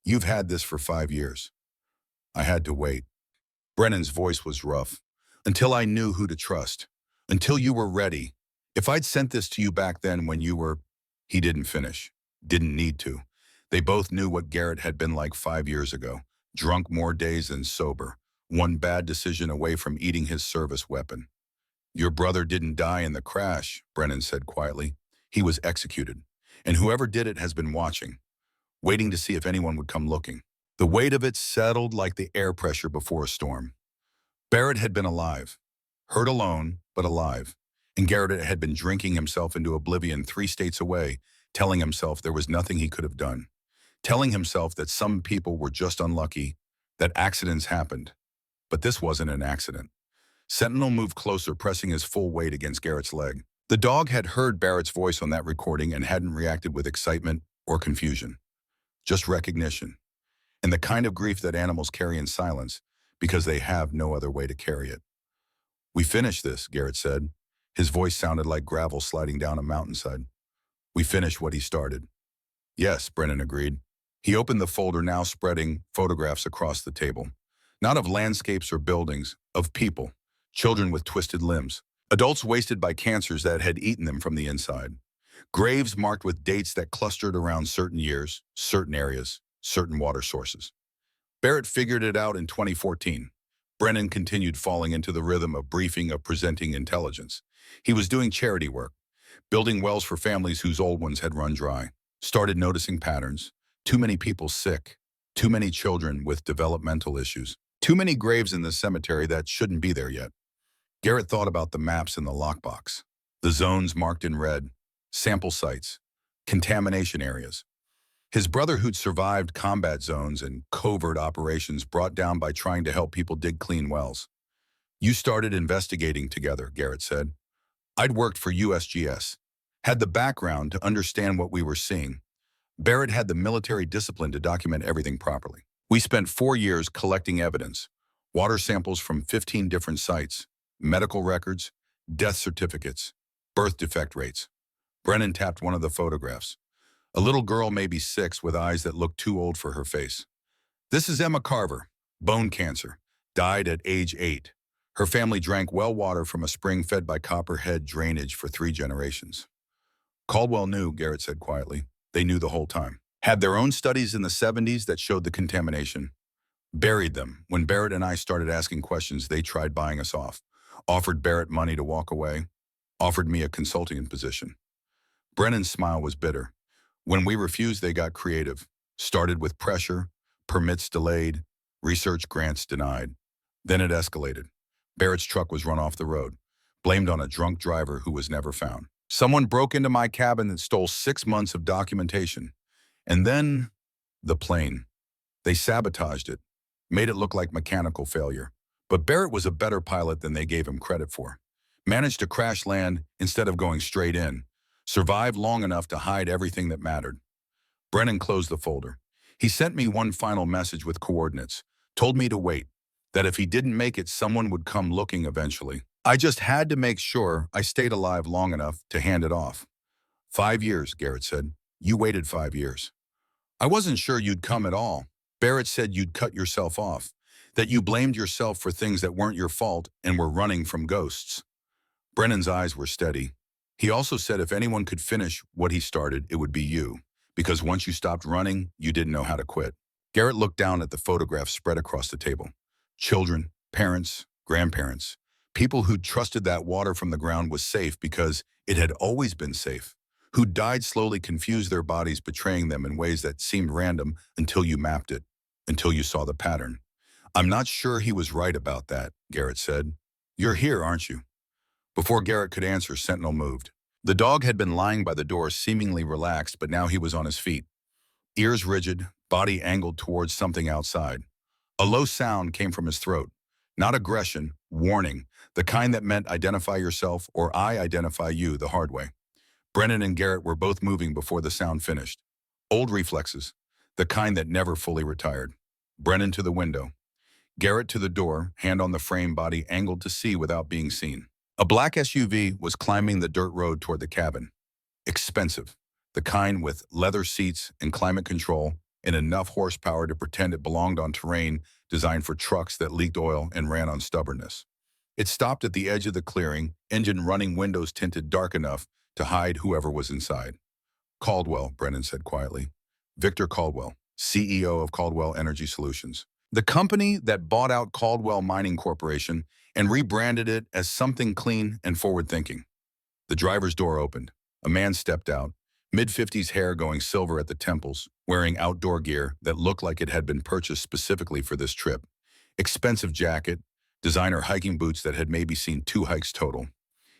You've had this for 5 years. I had to wait. Brennan's voice was rough. Until I knew who to trust. Until you were ready. If I'd sent this to you back then when you were... He didn't finish. Didn't need to. They both knew what Garrett had been like 5 years ago. Drunk more days than sober. One bad decision away from eating his service weapon. Your brother didn't die in the crash, Brennan said quietly. He was executed. And whoever did it has been watching. Waiting to see if anyone would come looking. The weight of it settled like the air pressure before a storm. Barrett had been alive. Hurt alone, but alive. And Garrett had been drinking himself into oblivion 3 states away, telling himself there was nothing he could have done. Telling himself that some people were just unlucky, that accidents happened. But this wasn't an accident. Sentinel moved closer, pressing his full weight against Garrett's leg. The dog had heard Barrett's voice on that recording and hadn't reacted with excitement or confusion. Just recognition. And the kind of grief that animals carry in silence because they have no other way to carry it. We finished this, Garrett said. His voice sounded like gravel sliding down a mountainside. We finished what he started. Yes, Brennan agreed. He opened the folder, now spreading photographs across the table. Not of landscapes or buildings, of people. Children with twisted limbs. Adults wasted by cancers that had eaten them from the inside. Graves marked with dates that clustered around certain years, certain areas, certain water sources. Barrett figured it out in 2014. Brennan continued falling into the rhythm of briefing of presenting intelligence. He was doing charity work, building wells for families whose old ones had run dry. Started noticing patterns. Too many people sick. Too many children with developmental issues. Too many graves in the cemetery that shouldn't be there yet. Garrett thought about the maps in the lockbox. The zones marked in red. Sample sites. Contamination areas. His brother, who'd survived combat zones and covert operations brought down by trying to help people dig clean wells. You started investigating together, Garrett said. I'd worked for USGS, had the background to understand what we were seeing. Barrett had the military discipline to document everything properly. We spent 4 years collecting evidence, water samples from 15 different sites, medical records, death certificates, birth defect rates. Brennan tapped one of the photographs. A little girl, maybe 6, with eyes that looked too old for her face. This is Emma Carver, bone cancer, died at age 8. Her family drank well water from a spring fed by Copperhead drainage for 3 generations. Caldwell knew, Garrett said quietly. They knew the whole time. Had their own studies in the 70s that showed the contamination. Buried them. When Barrett and I started asking questions, they tried buying us off. Offered Barrett money to walk away. Offered me a consulting position. Brennan's smile was bitter. When we refused, they got creative. Started with pressure, permits delayed, research grants denied. Then it escalated. Barrett's truck was run off the road, blamed on a drunk driver who was never found. Someone broke into my cabin and stole 6 months of documentation. And then, the plane. They sabotaged it, made it look like mechanical failure. But Barrett was a better pilot than they gave him credit for. Managed to crash land instead of going straight in. Survived long enough to hide everything that mattered. Brennan closed the folder. He sent me one final message with coordinates. Told me to wait. That if he didn't make it, someone would come looking eventually. I just had to make sure I stayed alive long enough to hand it off. 5 years, Garrett said. You waited 5 years. I wasn't sure you'd come at all. Barrett said you'd cut yourself off. That you blamed yourself for things that weren't your fault and were running from ghosts. Brennan's eyes were steady. He also said if anyone could finish what he started, it would be you. Because once you stopped running, you didn't know how to quit. Garrett looked down at the photographs spread across the table. Children, parents, grandparents, people who'd trusted that water from the ground was safe because it had always been safe, who died slowly, confused, their bodies betraying them in ways that seemed random until you mapped it, until you saw the pattern. I'm not sure he was right about that, Garrett said. You're here, aren't you? Before Garrett could answer, Sentinel moved. The dog had been lying by the door, seemingly relaxed, but now he was on his feet. Ears rigid, body angled towards something outside. A low sound came from his throat. Not aggression, warning, the kind that meant identify yourself or I identify you the hard way. Brennan and Garrett were both moving before the sound finished. Old reflexes, the kind that never fully retired. Brennan to the window. Garrett to the door, hand on the frame, body angled to see without being seen. A black SUV was climbing the dirt road toward the cabin. Expensive, the kind with leather seats and climate control and enough horsepower to pretend it belonged on terrain designed for trucks that leaked oil and ran on stubbornness. It stopped at the edge of the clearing, engine running, windows tinted dark enough to hide whoever was inside. Caldwell, Brennan said quietly. Victor Caldwell, CEO of Caldwell Energy Solutions. The company that bought out Caldwell Mining Corporation and rebranded it as something clean and forward-thinking. The driver's door opened. A man stepped out, mid-50s, hair going silver at the temples, wearing outdoor gear that looked like it had been purchased specifically for this trip. Expensive jacket, designer hiking boots that had maybe seen 2 hikes total.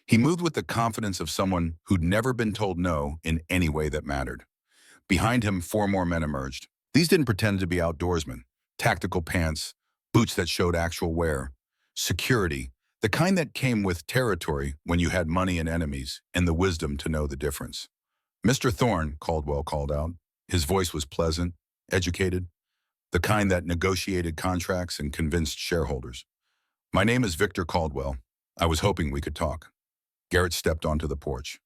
He moved with the confidence of someone who'd never been told no in any way that mattered. Behind him, 4 more men emerged. These didn't pretend to be outdoorsmen. Tactical pants, boots that showed actual wear. Security, the kind that came with territory when you had money and enemies and the wisdom to know the difference. Mr. Thorne, Caldwell called out. His voice was pleasant, educated, the kind that negotiated contracts and convinced shareholders. My name is Victor Caldwell. I was hoping we could talk. Garrett stepped onto the porch.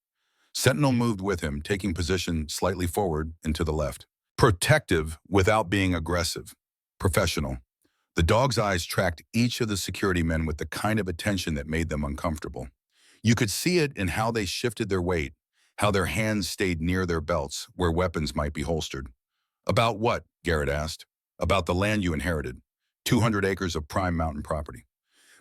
Sentinel moved with him, taking position slightly forward and to the left. Protective without being aggressive. Professional. The dog's eyes tracked each of the security men with the kind of attention that made them uncomfortable. You could see it in how they shifted their weight, how their hands stayed near their belts where weapons might be holstered. About what? Garrett asked. About the land you inherited. 200 acres of prime mountain property.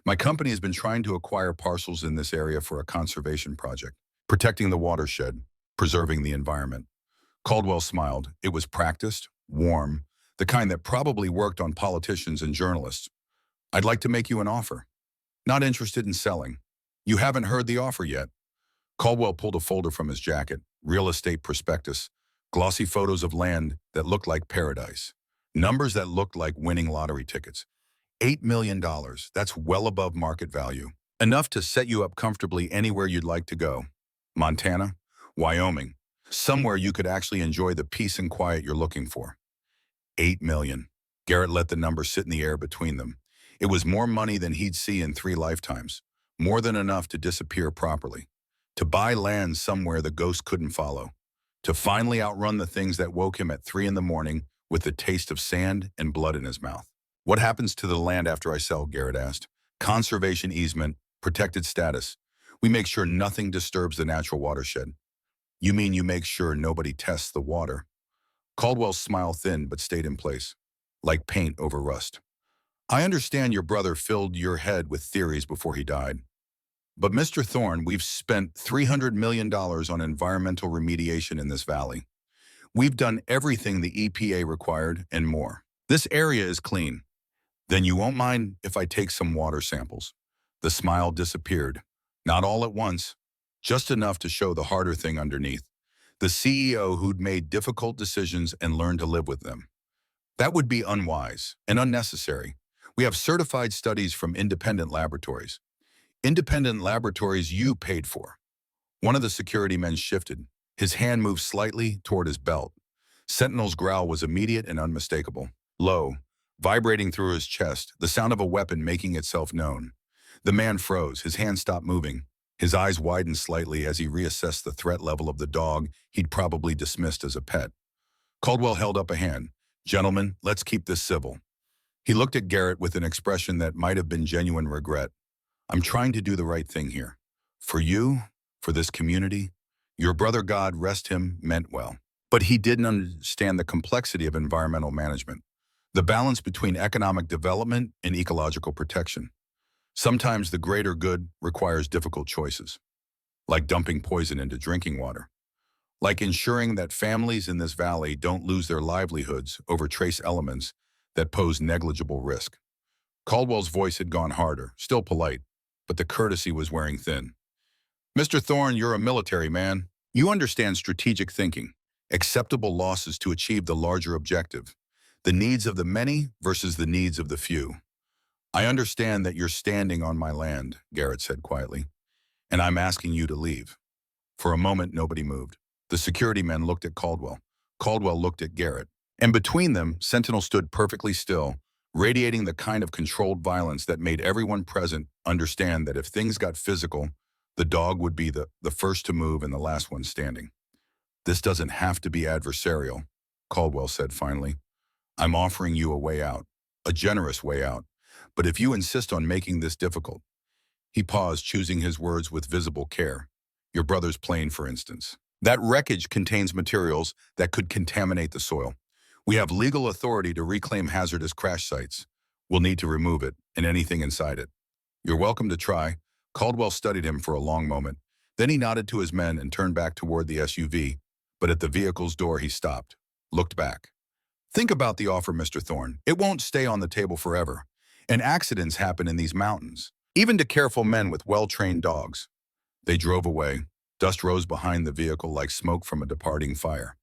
My company has been trying to acquire parcels in this area for a conservation project, protecting the watershed, preserving the environment. Caldwell smiled. It was practiced, warm, the kind that probably worked on politicians and journalists. I'd like to make you an offer. Not interested in selling. You haven't heard the offer yet. Caldwell pulled a folder from his jacket, real estate prospectus, glossy photos of land that looked like paradise, numbers that looked like winning lottery tickets. $8 million, that's well above market value. Enough to set you up comfortably anywhere you'd like to go. Montana, Wyoming, somewhere you could actually enjoy the peace and quiet you're looking for. 8 million. Garrett let the number sit in the air between them. It was more money than he'd see in 3 lifetimes, more than enough to disappear properly, to buy land somewhere the ghost couldn't follow, to finally outrun the things that woke him at 3 in the morning with the taste of sand and blood in his mouth. What happens to the land after I sell? Garrett asked. Conservation easement, protected status. We make sure nothing disturbs the natural watershed. You mean you make sure nobody tests the water? Caldwell's smile thinned but stayed in place, like paint over rust. I understand your brother filled your head with theories before he died. But Mr. Thorne, we've spent $300 million on environmental remediation in this valley. We've done everything the EPA required and more. This area is clean. Then you won't mind if I take some water samples. The smile disappeared. Not all at once, just enough to show the harder thing underneath. The CEO who'd made difficult decisions and learned to live with them. That would be unwise and unnecessary. We have certified studies from independent laboratories. Independent laboratories you paid for. One of the security men shifted. His hand moved slightly toward his belt. Sentinel's growl was immediate and unmistakable. Low, vibrating through his chest, the sound of a weapon making itself known. The man froze. His hand stopped moving. His eyes widened slightly as he reassessed the threat level of the dog he'd probably dismissed as a pet. Caldwell held up a hand. Gentlemen, let's keep this civil. He looked at Garrett with an expression that might have been genuine regret. I'm trying to do the right thing here. For you, for this community. Your brother, God rest him, meant well. But he didn't understand the complexity of environmental management, the balance between economic development and ecological protection. Sometimes the greater good requires difficult choices, like dumping poison into drinking water, like ensuring that families in this valley don't lose their livelihoods over trace elements that pose negligible risk. Caldwell's voice had gone harder, still polite, but the courtesy was wearing thin. Mr. Thorne, you're a military man. You understand strategic thinking, acceptable losses to achieve the larger objective, the needs of the many versus the needs of the few. I understand that you're standing on my land, Garrett said quietly, and I'm asking you to leave. For a moment, nobody moved. The security men looked at Caldwell. Caldwell looked at Garrett. And between them, Sentinel stood perfectly still, radiating the kind of controlled violence that made everyone present understand that if things got physical, the dog would be the first to move and the last one standing. This doesn't have to be adversarial, Caldwell said finally. I'm offering you a way out, a generous way out. But if you insist on making this difficult, he paused, choosing his words with visible care. Your brother's plane, for instance. That wreckage contains materials that could contaminate the soil. We have legal authority to reclaim hazardous crash sites. We'll need to remove it and anything inside it. You're welcome to try. Caldwell studied him for a long moment. Then he nodded to his men and turned back toward the SUV. But at the vehicle's door, he stopped, looked back. Think about the offer, Mr. Thorne. It won't stay on the table forever. And accidents happen in these mountains, even to careful men with well-trained dogs. They drove away. Dust rose behind the vehicle like smoke from a departing fire.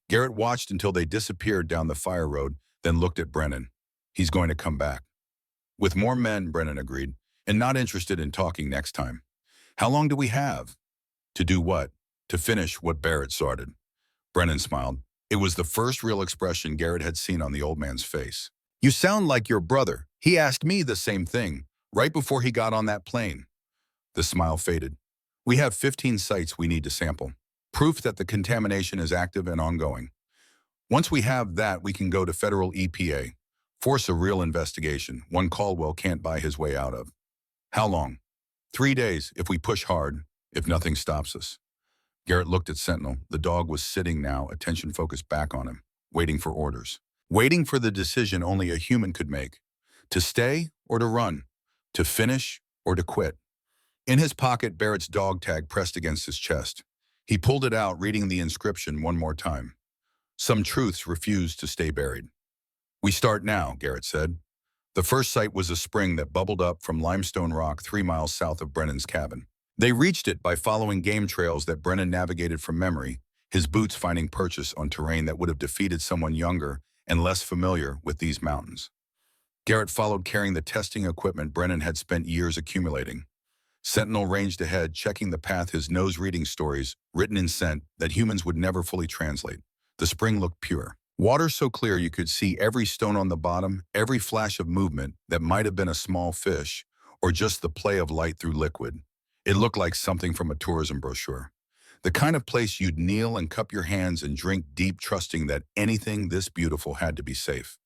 Garrett watched until they disappeared down the fire road, then looked at Brennan. He's going to come back. With more men, Brennan agreed, and not interested in talking next time. How long do we have? To do what? To finish what Barrett started. Brennan smiled. It was the first real expression Garrett had seen on the old man's face. You sound like your brother. He asked me the same thing, right before he got on that plane. The smile faded. We have 15 sites we need to sample. Proof that the contamination is active and ongoing. Once we have that, we can go to federal EPA. Force a real investigation, one Caldwell can't buy his way out of. How long? 3 days, if we push hard, if nothing stops us. Garrett looked at Sentinel. The dog was sitting now, attention focused back on him, waiting for orders. Waiting for the decision only a human could make. To stay or to run? To finish or to quit? In his pocket, Barrett's dog tag pressed against his chest. He pulled it out, reading the inscription one more time. Some truths refuse to stay buried. We start now, Garrett said. The first site was a spring that bubbled up from limestone rock 3 miles south of Brennan's cabin. They reached it by following game trails that Brennan navigated from memory, his boots finding purchase on terrain that would have defeated someone younger and less familiar with these mountains. Garrett followed, carrying the testing equipment Brennan had spent years accumulating. Sentinel ranged ahead, checking the path, his nose reading stories, written in scent, that humans would never fully translate. The spring looked pure. Water so clear you could see every stone on the bottom, every flash of movement that might have been a small fish, or just the play of light through liquid. It looked like something from a tourism brochure. The kind of place you'd kneel and cup your hands and drink deep, trusting that anything this beautiful had to be safe.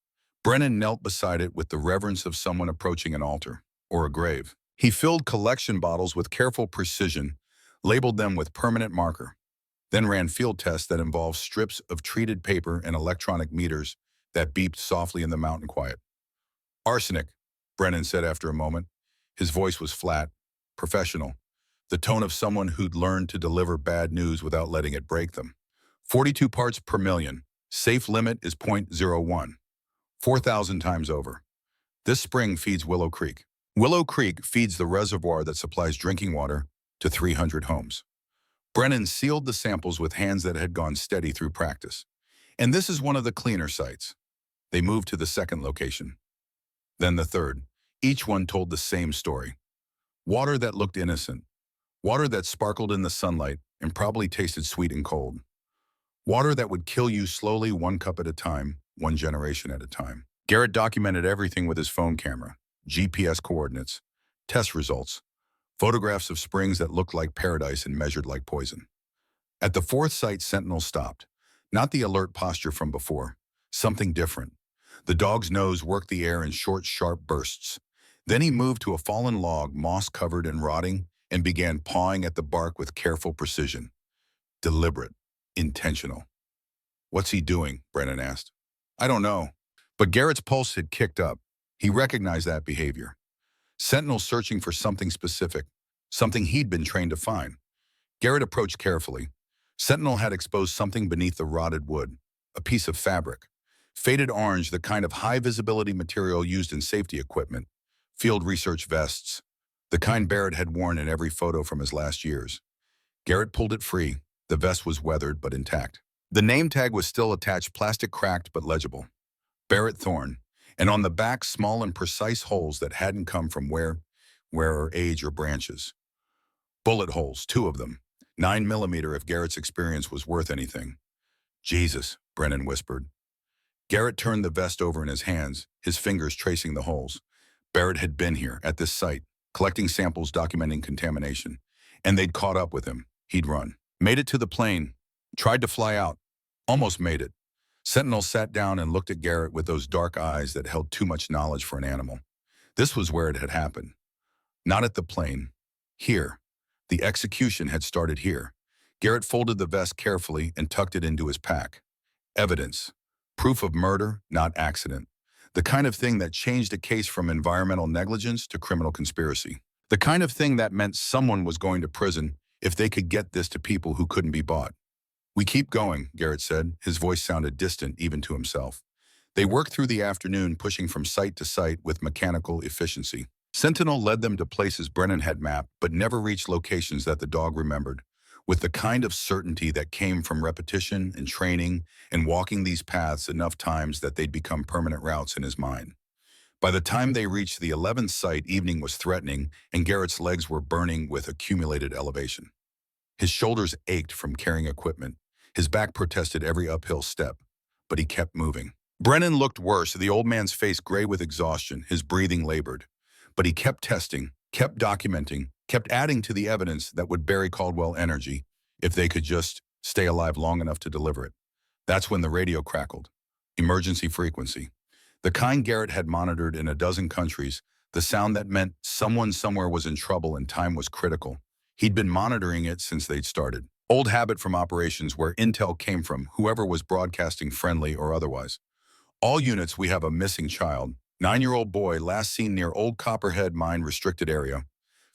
Brennan knelt beside it with the reverence of someone approaching an altar, or a grave. He filled collection bottles with careful precision, labeled them with permanent marker, then ran field tests that involved strips of treated paper and electronic meters that beeped softly in the mountain quiet. Arsenic, Brennan said after a moment. His voice was flat, professional, the tone of someone who'd learned to deliver bad news without letting it break them. 42 parts per million. Safe limit is 0.01. 4,000 times over. This spring feeds Willow Creek. Willow Creek feeds the reservoir that supplies drinking water to 300 homes. Brennan sealed the samples with hands that had gone steady through practice. And this is one of the cleaner sites. They moved to the second location. Then the third. Each one told the same story. Water that looked innocent. Water that sparkled in the sunlight and probably tasted sweet and cold. Water that would kill you slowly, one cup at a time, one generation at a time. Garrett documented everything with his phone camera. GPS coordinates, test results, photographs of springs that looked like paradise and measured like poison. At the fourth site, Sentinel stopped. Not the alert posture from before. Something different. The dog's nose worked the air in short, sharp bursts. Then he moved to a fallen log, moss-covered and rotting, and began pawing at the bark with careful precision. Deliberate. Intentional. What's he doing? Brennan asked. I don't know. But Garrett's pulse had kicked up. He recognized that behavior. Sentinel searching for something specific, something he'd been trained to find. Garrett approached carefully. Sentinel had exposed something beneath the rotted wood, a piece of fabric. Faded orange, the kind of high-visibility material used in safety equipment, field research vests, the kind Barrett had worn in every photo from his last years. Garrett pulled it free. The vest was weathered but intact. The name tag was still attached, plastic cracked but legible. Barrett Thorne, and on the back, small and precise holes that hadn't come from wear or age or branches. Bullet holes, 2 of them, 9mm if Garrett's experience was worth anything. Jesus, Brennan whispered. Garrett turned the vest over in his hands, his fingers tracing the holes. Barrett had been here, at this site, collecting samples documenting contamination, and they'd caught up with him. He'd run. Made it to the plane. Tried to fly out. Almost made it. Sentinel sat down and looked at Garrett with those dark eyes that held too much knowledge for an animal. This was where it had happened. Not at the plane. Here. The execution had started here. Garrett folded the vest carefully and tucked it into his pack. Evidence. Proof of murder, not accident. The kind of thing that changed a case from environmental negligence to criminal conspiracy. The kind of thing that meant someone was going to prison if they could get this to people who couldn't be bought. We keep going, Garrett said. His voice sounded distant even to himself. They worked through the afternoon, pushing from site to site with mechanical efficiency. Sentinel led them to places Brennan had mapped, but never reached locations that the dog remembered, with the kind of certainty that came from repetition and training and walking these paths enough times that they'd become permanent routes in his mind. By the time they reached the 11th site, evening was threatening, and Garrett's legs were burning with accumulated elevation. His shoulders ached from carrying equipment. His back protested every uphill step, but he kept moving. Brennan looked worse, the old man's face gray with exhaustion, his breathing labored. But he kept testing, kept documenting, kept adding to the evidence that would bury Caldwell Energy if they could just stay alive long enough to deliver it. That's when the radio crackled. Emergency frequency. The kind Garrett had monitored in a dozen countries, the sound that meant someone somewhere was in trouble and time was critical. He'd been monitoring it since they'd started. Old habit from operations where intel came from, whoever was broadcasting, friendly or otherwise. All units, we have a missing child. 9-year-old boy last seen near Old Copperhead Mine restricted area.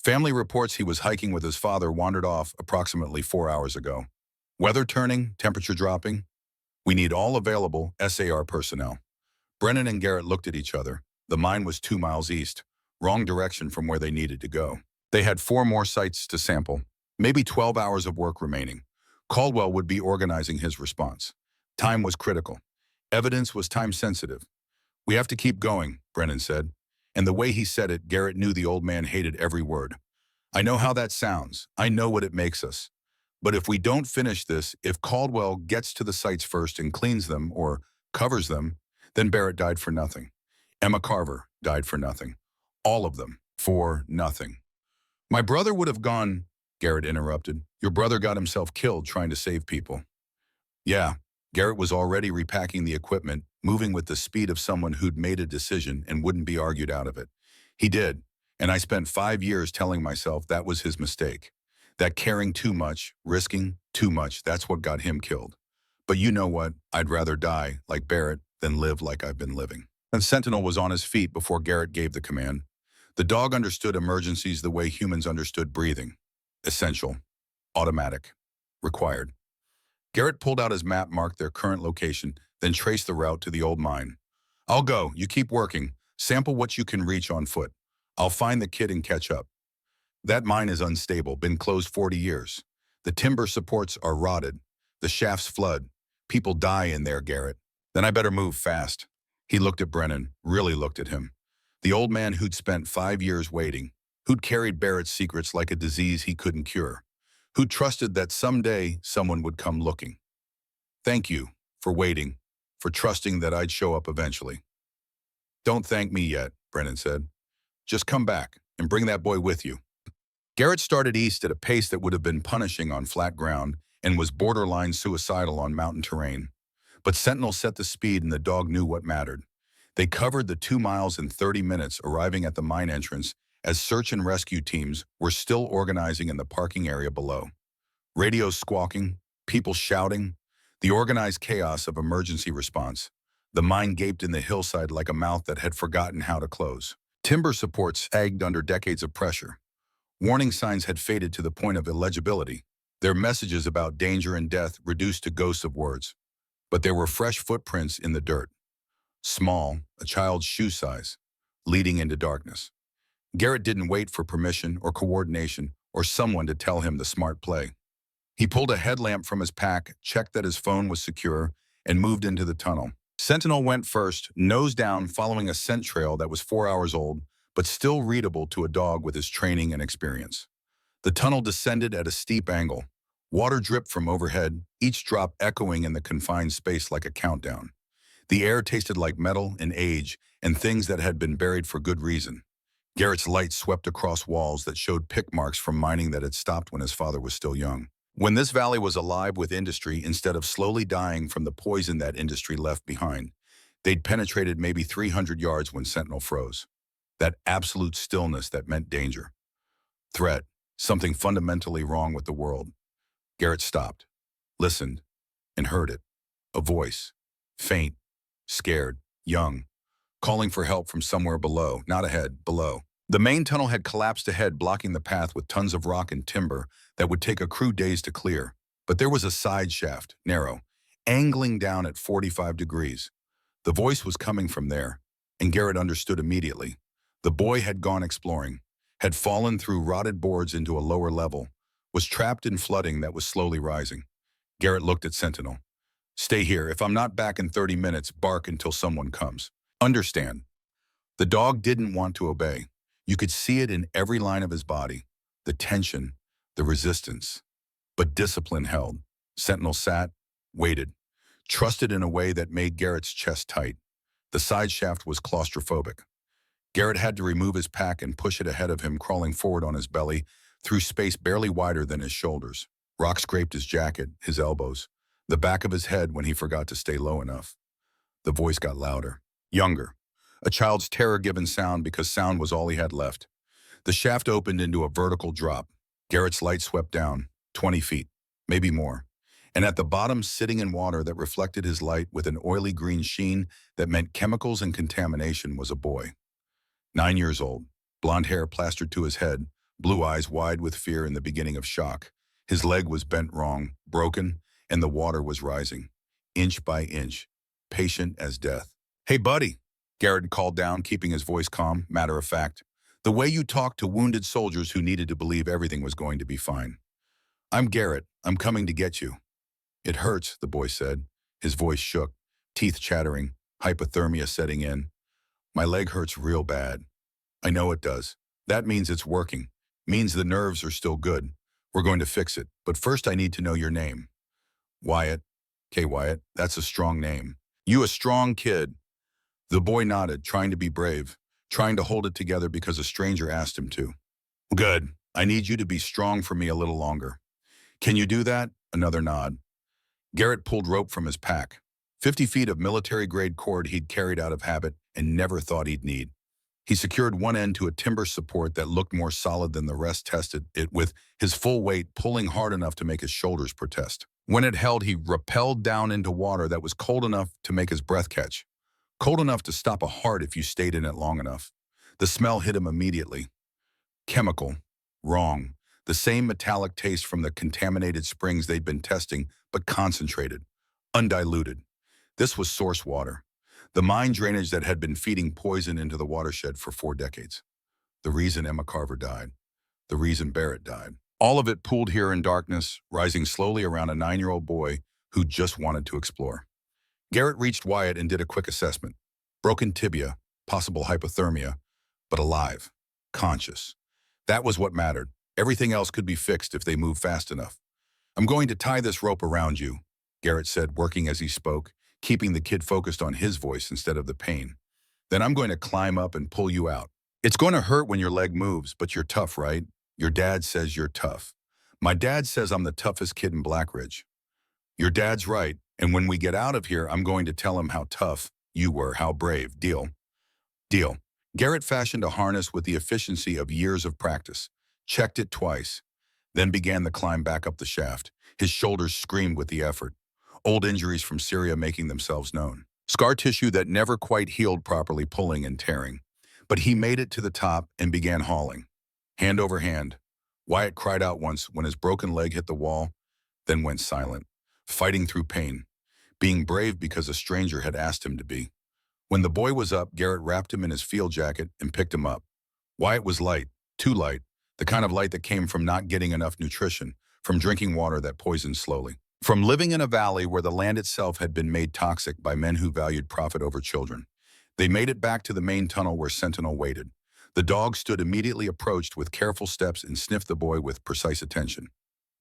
Family reports he was hiking with his father wandered off approximately 4 hours ago. Weather turning, temperature dropping. We need all available SAR personnel. Brennan and Garrett looked at each other. The mine was 2 miles east, wrong direction from where they needed to go. They had 4 more sites to sample, maybe 12 hours of work remaining. Caldwell would be organizing his response. Time was critical. Evidence was time-sensitive. We have to keep going, Brennan said. And the way he said it, Garrett knew the old man hated every word. I know how that sounds. I know what it makes us. But if we don't finish this, if Caldwell gets to the sites first and cleans them or covers them, then Barrett died for nothing. Emma Carver died for nothing. All of them for nothing. My brother would have gone, Garrett interrupted. Your brother got himself killed trying to save people. Yeah, Garrett was already repacking the equipment, moving with the speed of someone who'd made a decision and wouldn't be argued out of it. He did, and I spent 5 years telling myself that was his mistake. That caring too much, risking too much, that's what got him killed. But you know what? I'd rather die like Barrett than live like I've been living. And Sentinel was on his feet before Garrett gave the command. The dog understood emergencies the way humans understood breathing. Essential, automatic, required. Garrett pulled out his map, marked their current location, then traced the route to the old mine. I'll go. You keep working. Sample what you can reach on foot. I'll find the kid and catch up. That mine is unstable, been closed 40 years. The timber supports are rotted. The shafts flood. People die in there, Garrett. Then I better move fast. He looked at Brennan, really looked at him. The old man who'd spent 5 years waiting, who'd carried Barrett's secrets like a disease he couldn't cure, who trusted that someday someone would come looking. Thank you for waiting, for trusting that I'd show up eventually. Don't thank me yet, Brennan said. Just come back and bring that boy with you. Garrett started east at a pace that would have been punishing on flat ground and was borderline suicidal on mountain terrain. But Sentinel set the speed and the dog knew what mattered. They covered the 2 miles in 30 minutes, arriving at the mine entrance as search and rescue teams were still organizing in the parking area below. Radios squawking, people shouting, the organized chaos of emergency response. The mine gaped in the hillside like a mouth that had forgotten how to close. Timber supports sagged under decades of pressure. Warning signs had faded to the point of illegibility, their messages about danger and death reduced to ghosts of words. But there were fresh footprints in the dirt. Small, a child's shoe size, leading into darkness. Garrett didn't wait for permission or coordination or someone to tell him the smart play. He pulled a headlamp from his pack, checked that his phone was secure, and moved into the tunnel. Sentinel went first, nose down, following a scent trail that was 4 hours old, but still readable to a dog with his training and experience. The tunnel descended at a steep angle. Water dripped from overhead, each drop echoing in the confined space like a countdown. The air tasted like metal and age and things that had been buried for good reason. Garrett's light swept across walls that showed pick marks from mining that had stopped when his father was still young. When this valley was alive with industry, instead of slowly dying from the poison that industry left behind, they'd penetrated maybe 300 yards when Sentinel froze. That absolute stillness that meant danger. Threat, something fundamentally wrong with the world. Garrett stopped, listened, and heard it. A voice, faint, scared, young, calling for help from somewhere below, not ahead, below. The main tunnel had collapsed ahead, blocking the path with tons of rock and timber that would take a crew days to clear. But there was a side shaft, narrow, angling down at 45 degrees. The voice was coming from there, and Garrett understood immediately. The boy had gone exploring, had fallen through rotted boards into a lower level, was trapped in flooding that was slowly rising. Garrett looked at Sentinel. Stay here. If I'm not back in 30 minutes, bark until someone comes. Understand. The dog didn't want to obey. You could see it in every line of his body, the tension, the resistance. But discipline held. Sentinel sat, waited, trusted in a way that made Garrett's chest tight. The side shaft was claustrophobic. Garrett had to remove his pack and push it ahead of him, crawling forward on his belly through space barely wider than his shoulders. Rock scraped his jacket, his elbows, the back of his head when he forgot to stay low enough. The voice got louder, younger, a child's terror-given sound because sound was all he had left. The shaft opened into a vertical drop. Garrett's light swept down, 20 feet, maybe more, and at the bottom, sitting in water that reflected his light with an oily green sheen that meant chemicals and contamination, was a boy. 9 years old, blonde hair plastered to his head, blue eyes wide with fear in the beginning of shock. His leg was bent wrong, broken, and the water was rising, inch by inch, patient as death. "Hey, buddy," Garrett called down, keeping his voice calm, matter of fact. "The way you talk to wounded soldiers who needed to believe everything was going to be fine. I'm Garrett. I'm coming to get you." "It hurts," the boy said. His voice shook, teeth chattering, hypothermia setting in. "My leg hurts real bad." "I know it does. That means it's working. Means the nerves are still good. We're going to fix it. But first I need to know your name." "Wyatt." "Okay, Wyatt, that's a strong name. You a strong kid." The boy nodded, trying to be brave, trying to hold it together because a stranger asked him to. "Good. I need you to be strong for me a little longer." "Can you do that?" Another nod. Garrett pulled rope from his pack. 50 feet of military-grade cord he'd carried out of habit and never thought he'd need. He secured one end to a timber support that looked more solid than the rest, tested it with his full weight pulling hard enough to make his shoulders protest. When it held, he rappelled down into water that was cold enough to make his breath catch. Cold enough to stop a heart if you stayed in it long enough. The smell hit him immediately. Chemical. Wrong. The same metallic taste from the contaminated springs they'd been testing, but concentrated. Undiluted. This was source water. The mine drainage that had been feeding poison into the watershed for 4 decades. The reason Emma Carver died. The reason Barrett died. All of it pooled here in darkness, rising slowly around a 9-year-old boy who just wanted to explore. Garrett reached Wyatt and did a quick assessment. Broken tibia, possible hypothermia, but alive, conscious. That was what mattered. Everything else could be fixed if they moved fast enough. "I'm going to tie this rope around you," Garrett said, working as he spoke, keeping the kid focused on his voice instead of the pain. "Then I'm going to climb up and pull you out. It's going to hurt when your leg moves, but you're tough, right? Your dad says you're tough." "My dad says I'm the toughest kid in Blackridge." "Your dad's right, and when we get out of here, I'm going to tell him how tough you were, how brave. Deal?" "Deal." Garrett fashioned a harness with the efficiency of years of practice, checked it twice, then began the climb back up the shaft. His shoulders screamed with the effort, old injuries from Syria making themselves known. Scar tissue that never quite healed properly, pulling and tearing. But he made it to the top and began hauling. Hand over hand. Wyatt cried out once when his broken leg hit the wall, then went silent, fighting through pain, being brave because a stranger had asked him to be. When the boy was up, Garrett wrapped him in his field jacket and picked him up. Wyatt was light, too light, the kind of light that came from not getting enough nutrition, from drinking water that poisoned slowly, from living in a valley where the land itself had been made toxic by men who valued profit over children. They made it back to the main tunnel where Sentinel waited. The dog stood immediately, approached with careful steps and sniffed the boy with precise attention.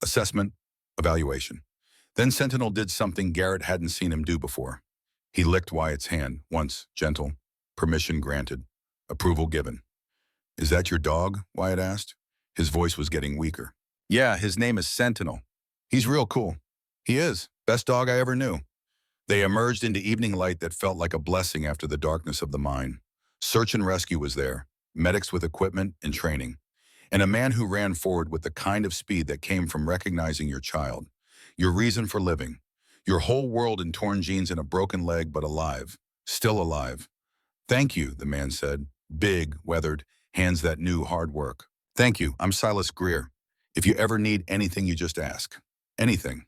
Assessment, evaluation. Then Sentinel did something Garrett hadn't seen him do before. He licked Wyatt's hand, once, gentle, permission granted, approval given. "Is that your dog?" Wyatt asked. His voice was getting weaker. "Yeah, his name is Sentinel. He's real cool." "He is. Best dog I ever knew." They emerged into evening light that felt like a blessing after the darkness of the mine. Search and rescue was there, medics with equipment and training, and a man who ran forward with the kind of speed that came from recognizing your child, your reason for living, your whole world in torn jeans and a broken leg, but alive, still alive. "Thank you," the man said, big, weathered, hands that knew hard work. "Thank you. I'm Silas Greer. If you ever need anything, you just ask. Anything."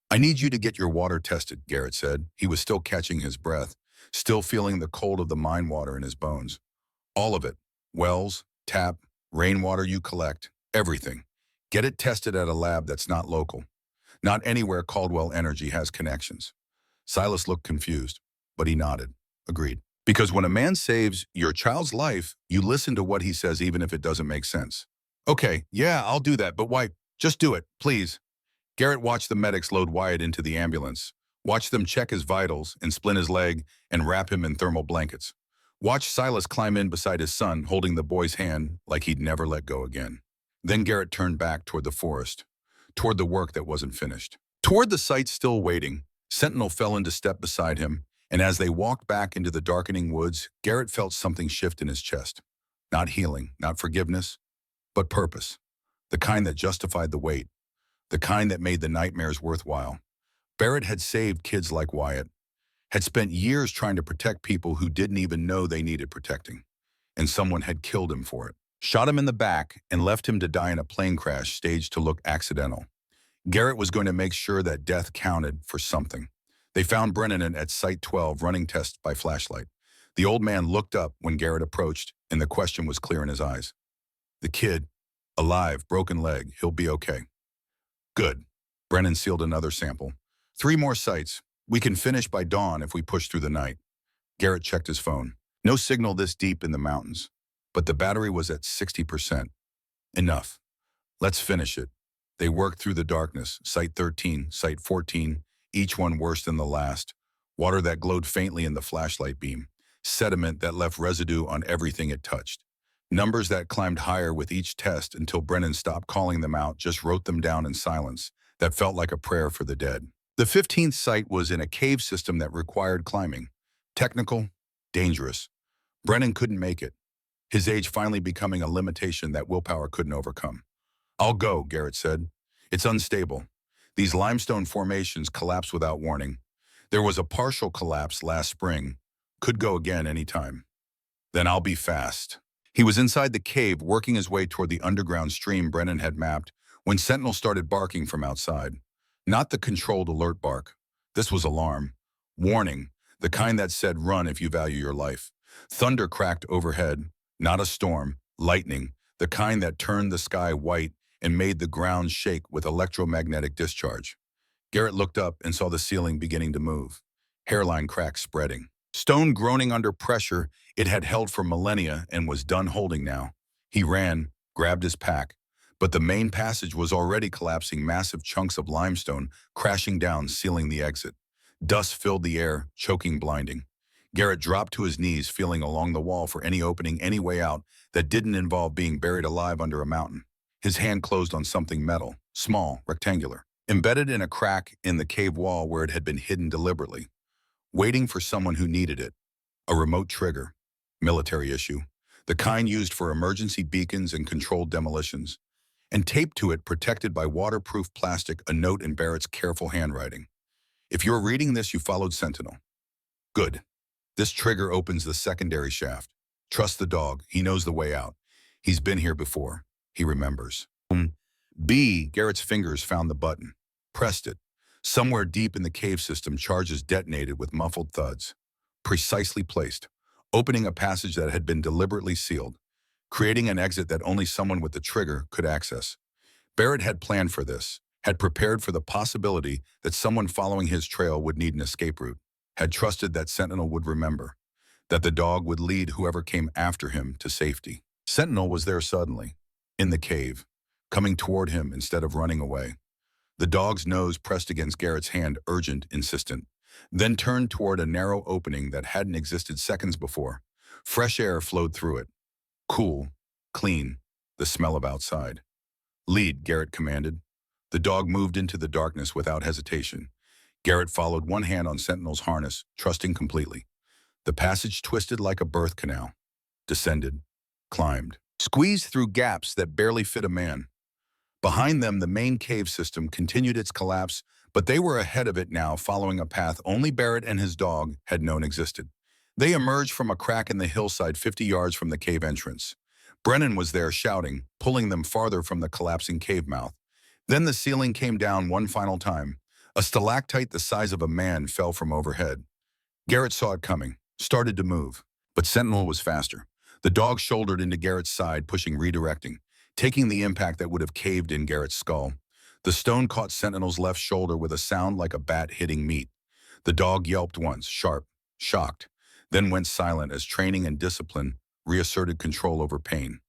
"I need you to get your water tested," Garrett said. He was still catching his breath, still feeling the cold of the mine water in his bones. "All of it. Wells, tap, rainwater you collect, everything. Get it tested at a lab that's not local. Not anywhere Caldwell Energy has connections." Silas looked confused, but he nodded, agreed. Because when a man saves your child's life, you listen to what he says even if it doesn't make sense. "Okay, yeah, I'll do that, but why? Just do it, please." Garrett watched the medics load Wyatt into the ambulance, watched them check his vitals and splint his leg and wrap him in thermal blankets. Watched Silas climb in beside his son, holding the boy's hand like he'd never let go again. Then Garrett turned back toward the forest, toward the work that wasn't finished. Toward the site still waiting, Sentinel fell into step beside him, and as they walked back into the darkening woods, Garrett felt something shift in his chest. Not healing, not forgiveness, but purpose. The kind that justified the wait. The kind that made the nightmares worthwhile. Barrett had saved kids like Wyatt, had spent years trying to protect people who didn't even know they needed protecting, and someone had killed him for it. Shot him in the back and left him to die in a plane crash staged to look accidental. Garrett was going to make sure that death counted for something. They found Brennan at Site 12 running tests by flashlight. The old man looked up when Garrett approached, and the question was clear in his eyes. The kid, alive, broken leg, he'll be okay. Good. Brennan sealed another sample. 3 more sites. We can finish by dawn if we push through the night. Garrett checked his phone. No signal this deep in the mountains, but the battery was at 60%. Enough. Let's finish it. They worked through the darkness, Site 13, Site 14, each one worse than the last. Water that glowed faintly in the flashlight beam. Sediment that left residue on everything it touched. Numbers that climbed higher with each test until Brennan stopped calling them out, just wrote them down in silence. That felt like a prayer for the dead. The 15th site was in a cave system that required climbing. Technical, dangerous. Brennan couldn't make it, his age finally becoming a limitation that willpower couldn't overcome. I'll go, Garrett said. It's unstable. These limestone formations collapse without warning. There was a partial collapse last spring. Could go again any time. Then I'll be fast. He was inside the cave, working his way toward the underground stream Brennan had mapped, when Sentinel started barking from outside. Not the controlled alert bark. This was alarm. Warning, the kind that said run if you value your life. Thunder cracked overhead. Not a storm. Lightning, the kind that turned the sky white and made the ground shake with electromagnetic discharge. Garrett looked up and saw the ceiling beginning to move. Hairline cracks spreading. Stone groaning under pressure it had held for millennia and was done holding now. He ran, grabbed his pack, but the main passage was already collapsing, massive chunks of limestone crashing down, sealing the exit. Dust filled the air, choking, blinding. Garrett dropped to his knees, feeling along the wall for any opening, any way out that didn't involve being buried alive under a mountain. His hand closed on something metal, small, rectangular, embedded in a crack in the cave wall where it had been hidden deliberately, waiting for someone who needed it. A remote trigger. Military issue. The kind used for emergency beacons and controlled demolitions. And taped to it, protected by waterproof plastic, a note in Barrett's careful handwriting. If you're reading this, you followed Sentinel. Good. This trigger opens the secondary shaft. Trust the dog. He knows the way out. He's been here before. He remembers. B. Garrett's fingers found the button. Pressed it. Somewhere deep in the cave system, charges detonated with muffled thuds. Precisely placed. Opening a passage that had been deliberately sealed. Creating an exit that only someone with the trigger could access. Barrett had planned for this. Had prepared for the possibility that someone following his trail would need an escape route. Had trusted that Sentinel would remember. That the dog would lead whoever came after him to safety. Sentinel was there suddenly. In the cave. Coming toward him instead of running away. The dog's nose pressed against Garrett's hand, urgent, insistent. Then turned toward a narrow opening that hadn't existed seconds before. Fresh air flowed through it. Cool, clean, the smell of outside. Lead, Garrett commanded. The dog moved into the darkness without hesitation. Garrett followed, one hand on Sentinel's harness, trusting completely. The passage twisted like a birth canal. Descended. Climbed. Squeezed through gaps that barely fit a man. Behind them, the main cave system continued its collapse, but they were ahead of it now, following a path only Barrett and his dog had known existed. They emerged from a crack in the hillside 50 yards from the cave entrance. Brennan was there shouting, pulling them farther from the collapsing cave mouth. Then the ceiling came down one final time. A stalactite the size of a man fell from overhead. Garrett saw it coming, started to move, but Sentinel was faster. The dog shouldered into Garrett's side, pushing, redirecting, taking the impact that would have caved in Garrett's skull. The stone caught Sentinel's left shoulder with a sound like a bat hitting meat. The dog yelped once, sharp, shocked, then went silent as training and discipline reasserted control over pain.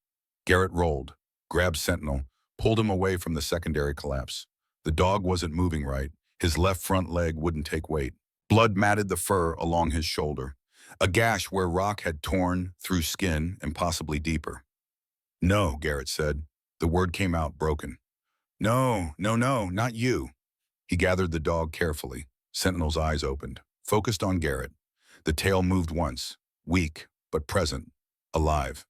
Garrett rolled, grabbed Sentinel, pulled him away from the secondary collapse. The dog wasn't moving right. His left front leg wouldn't take weight. Blood matted the fur along his shoulder, a gash where rock had torn through skin and possibly deeper. No, Garrett said. The word came out broken. No, no, no, not you. He gathered the dog carefully. Sentinel's eyes opened, focused on Garrett. The tail moved once, weak, but present, alive.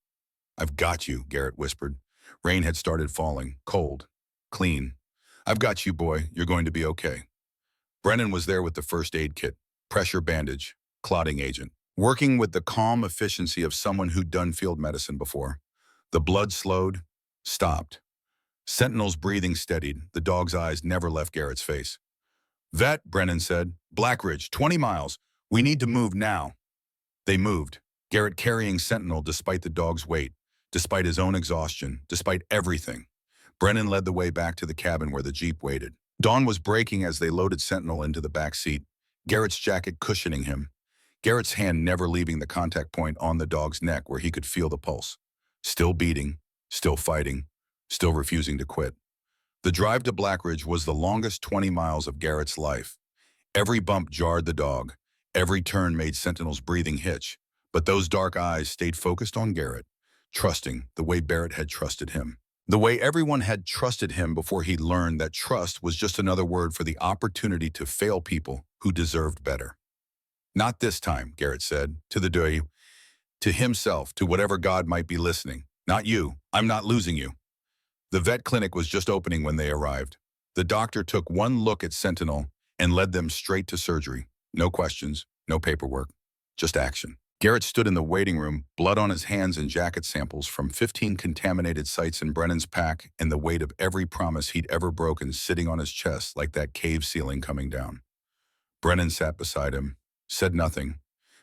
I've got you, Garrett whispered. Rain had started falling, cold, clean. I've got you, boy. You're going to be okay. Brennan was there with the first aid kit, pressure bandage, clotting agent, working with the calm efficiency of someone who'd done field medicine before. The blood slowed, stopped. Sentinel's breathing steadied. The dog's eyes never left Garrett's face. "Vet," Brennan said. "Blackridge, 20 miles. We need to move now." They moved, Garrett carrying Sentinel despite the dog's weight, despite his own exhaustion, despite everything. Brennan led the way back to the cabin where the Jeep waited. Dawn was breaking as they loaded Sentinel into the back seat, Garrett's jacket cushioning him, Garrett's hand never leaving the contact point on the dog's neck where he could feel the pulse. Still beating, still fighting, still refusing to quit. The drive to Blackridge was the longest 20 miles of Garrett's life. Every bump jarred the dog. Every turn made Sentinel's breathing hitch. But those dark eyes stayed focused on Garrett, trusting the way Barrett had trusted him. The way everyone had trusted him before he'd learned that trust was just another word for the opportunity to fail people who deserved better. "Not this time," Garrett said, to himself, to whatever God might be listening. "Not you. I'm not losing you." The vet clinic was just opening when they arrived. The doctor took one look at Sentinel and led them straight to surgery. No questions, no paperwork, just action. Garrett stood in the waiting room, blood on his hands and jacket samples from 15 contaminated sites in Brennan's pack and the weight of every promise he'd ever broken sitting on his chest like that cave ceiling coming down. Brennan sat beside him, said nothing,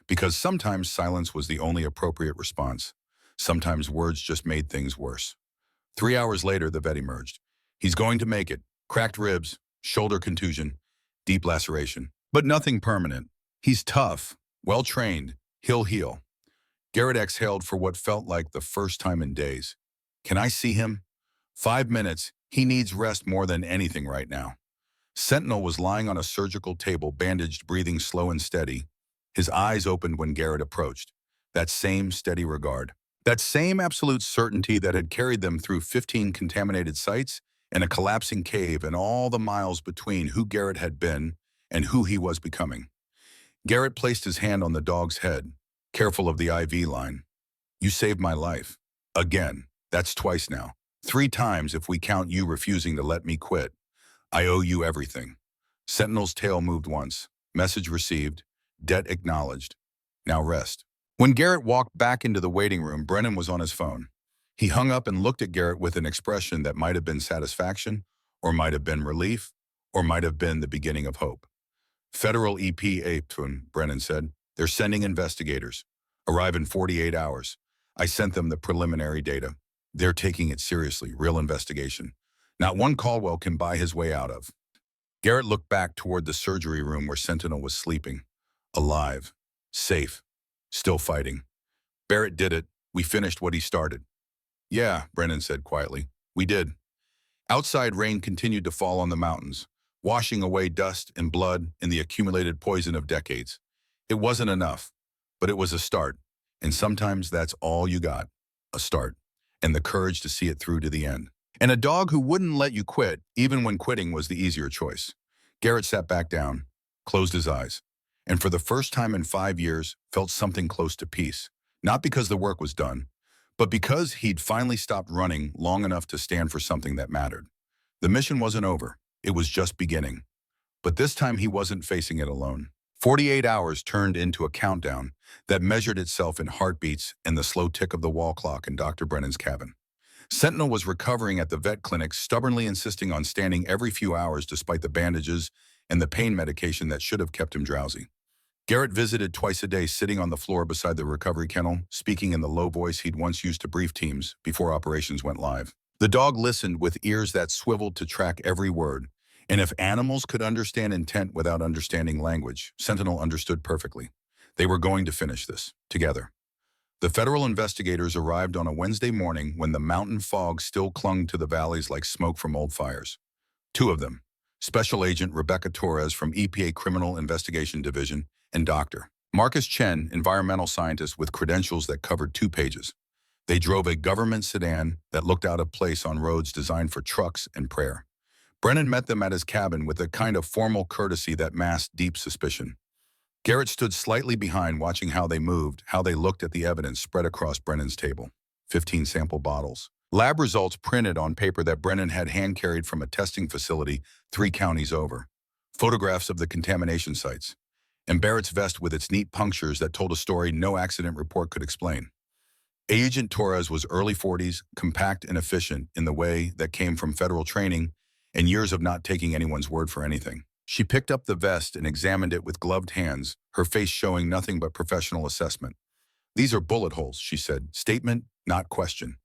because sometimes silence was the only appropriate response. Sometimes words just made things worse. 3 hours later, the vet emerged. "He's going to make it. Cracked ribs, shoulder contusion, deep laceration, but nothing permanent. He's tough, well-trained. He'll heal." Garrett exhaled for what felt like the first time in days. "Can I see him?" 5 minutes. He needs rest more than anything right now. Sentinel was lying on a surgical table, bandaged, breathing slow and steady. His eyes opened when Garrett approached. That same steady regard. That same absolute certainty that had carried them through 15 contaminated sites and a collapsing cave and all the miles between who Garrett had been and who he was becoming. Garrett placed his hand on the dog's head, careful of the IV line. "You saved my life. Again. That's twice now. 3 times if we count you refusing to let me quit. I owe you everything." Sentinel's tail moved once. Message received. Debt acknowledged. Now rest. When Garrett walked back into the waiting room, Brennan was on his phone. He hung up and looked at Garrett with an expression that might have been satisfaction, or might have been relief, or might have been the beginning of hope. "Federal EPA, Brennan said. "They're sending investigators. Arrive in 48 hours. I sent them the preliminary data. They're taking it seriously, real investigation. Not one Caldwell can buy his way out of." Garrett looked back toward the surgery room where Sentinel was sleeping. Alive. Safe. Still fighting. "Barrett did it. We finished what he started." "Yeah," Brennan said quietly. "We did." Outside, rain continued to fall on the mountains, washing away dust and blood and the accumulated poison of decades. It wasn't enough, but it was a start. And sometimes that's all you got, a start, and the courage to see it through to the end. And a dog who wouldn't let you quit, even when quitting was the easier choice. Garrett sat back down, closed his eyes, and for the first time in 5 years, felt something close to peace. Not because the work was done, but because he'd finally stopped running long enough to stand for something that mattered. The mission wasn't over. It was just beginning. But this time he wasn't facing it alone. 48 hours turned into a countdown that measured itself in heartbeats and the slow tick of the wall clock in Dr. Brennan's cabin. Sentinel was recovering at the vet clinic, stubbornly insisting on standing every few hours despite the bandages and the pain medication that should have kept him drowsy. Garrett visited twice a day, sitting on the floor beside the recovery kennel, speaking in the low voice he'd once used to brief teams before operations went live. The dog listened with ears that swiveled to track every word, and if animals could understand intent without understanding language, Sentinel understood perfectly. They were going to finish this, together. The federal investigators arrived on a Wednesday morning when the mountain fog still clung to the valleys like smoke from old fires. 2 of them, Special Agent Rebecca Torres from EPA Criminal Investigation Division and Dr. Marcus Chen, environmental scientist with credentials that covered 2 pages. They drove a government sedan that looked out of place on roads designed for trucks and prayer. Brennan met them at his cabin with a kind of formal courtesy that masked deep suspicion. Garrett stood slightly behind, watching how they moved, how they looked at the evidence spread across Brennan's table. 15 sample bottles. Lab results printed on paper that Brennan had hand-carried from a testing facility 3 counties over. photographs of the contamination sites, and Barrett's vest with its neat punctures that told a story no accident report could explain. Agent Torres was early 40s, compact and efficient in the way that came from federal training and years of not taking anyone's word for anything. She picked up the vest and examined it with gloved hands, her face showing nothing but professional assessment. "These are bullet holes," she said. "Statement, not question."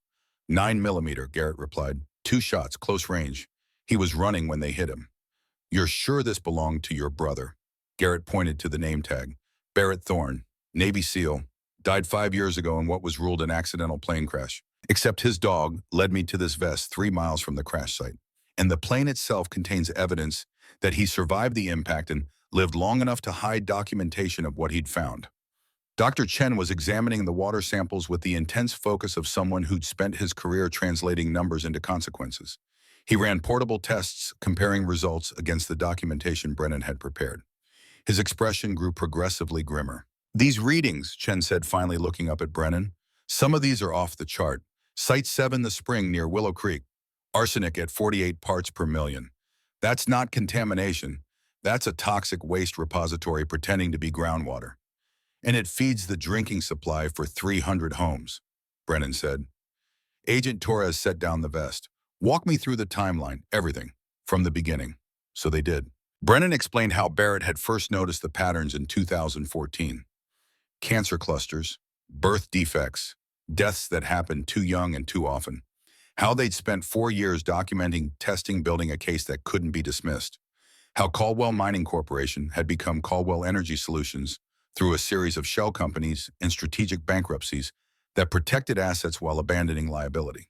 9 millimeter, Garrett replied. 2 shots, close range. He was running when they hit him. "You're sure this belonged to your brother?" Garrett pointed to the name tag. "Barrett Thorne, Navy SEAL, died 5 years ago in what was ruled an accidental plane crash. Except his dog led me to this vest 3 miles from the crash site. And the plane itself contains evidence that he survived the impact and lived long enough to hide documentation of what he'd found." Dr. Chen was examining the water samples with the intense focus of someone who'd spent his career translating numbers into consequences. He ran portable tests comparing results against the documentation Brennan had prepared. His expression grew progressively grimmer. "These readings," Chen said, finally looking up at Brennan, "some of these are off the chart. Site 7, the spring near Willow Creek. Arsenic at 48 parts per million. That's not contamination. That's a toxic waste repository pretending to be groundwater. And it feeds the drinking supply for 300 homes," Brennan said. Agent Torres set down the vest. "Walk me through the timeline, everything, from the beginning." So they did. Brennan explained how Barrett had first noticed the patterns in 2014. Cancer clusters, birth defects, deaths that happened too young and too often. How they'd spent 4 years documenting, testing, building a case that couldn't be dismissed. How Caldwell Mining Corporation had become Caldwell Energy Solutions through a series of shell companies and strategic bankruptcies that protected assets while abandoning liability.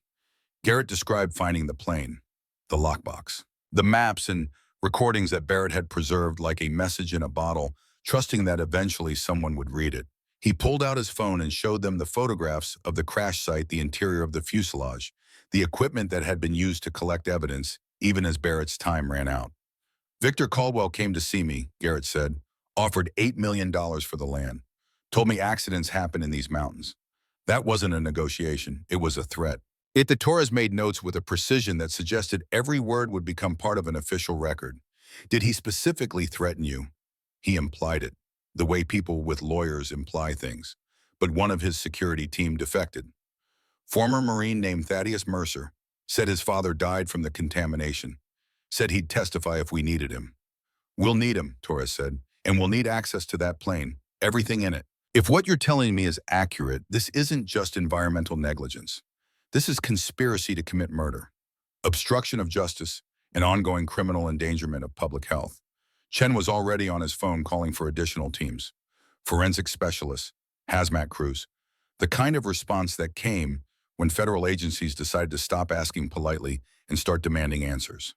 Garrett described finding the plane, the lockbox, the maps and recordings that Barrett had preserved like a message in a bottle, trusting that eventually someone would read it. He pulled out his phone and showed them the photographs of the crash site, the interior of the fuselage, the equipment that had been used to collect evidence, even as Barrett's time ran out. "Victor Caldwell came to see me," Garrett said, "offered $8 million for the land, told me accidents happen in these mountains. That wasn't a negotiation, it was a threat." The Torres made notes with a precision that suggested every word would become part of an official record. "Did he specifically threaten you?" "He implied it, the way people with lawyers imply things. But one of his security team defected. Former Marine named Thaddeus Mercer, said his father died from the contamination. Said he'd testify if we needed him." "We'll need him," Torres said, "and we'll need access to that plane, everything in it. If what you're telling me is accurate, this isn't just environmental negligence. This is conspiracy to commit murder, obstruction of justice, and ongoing criminal endangerment of public health." Chen was already on his phone calling for additional teams, forensic specialists, hazmat crews, the kind of response that came when federal agencies decided to stop asking politely and start demanding answers.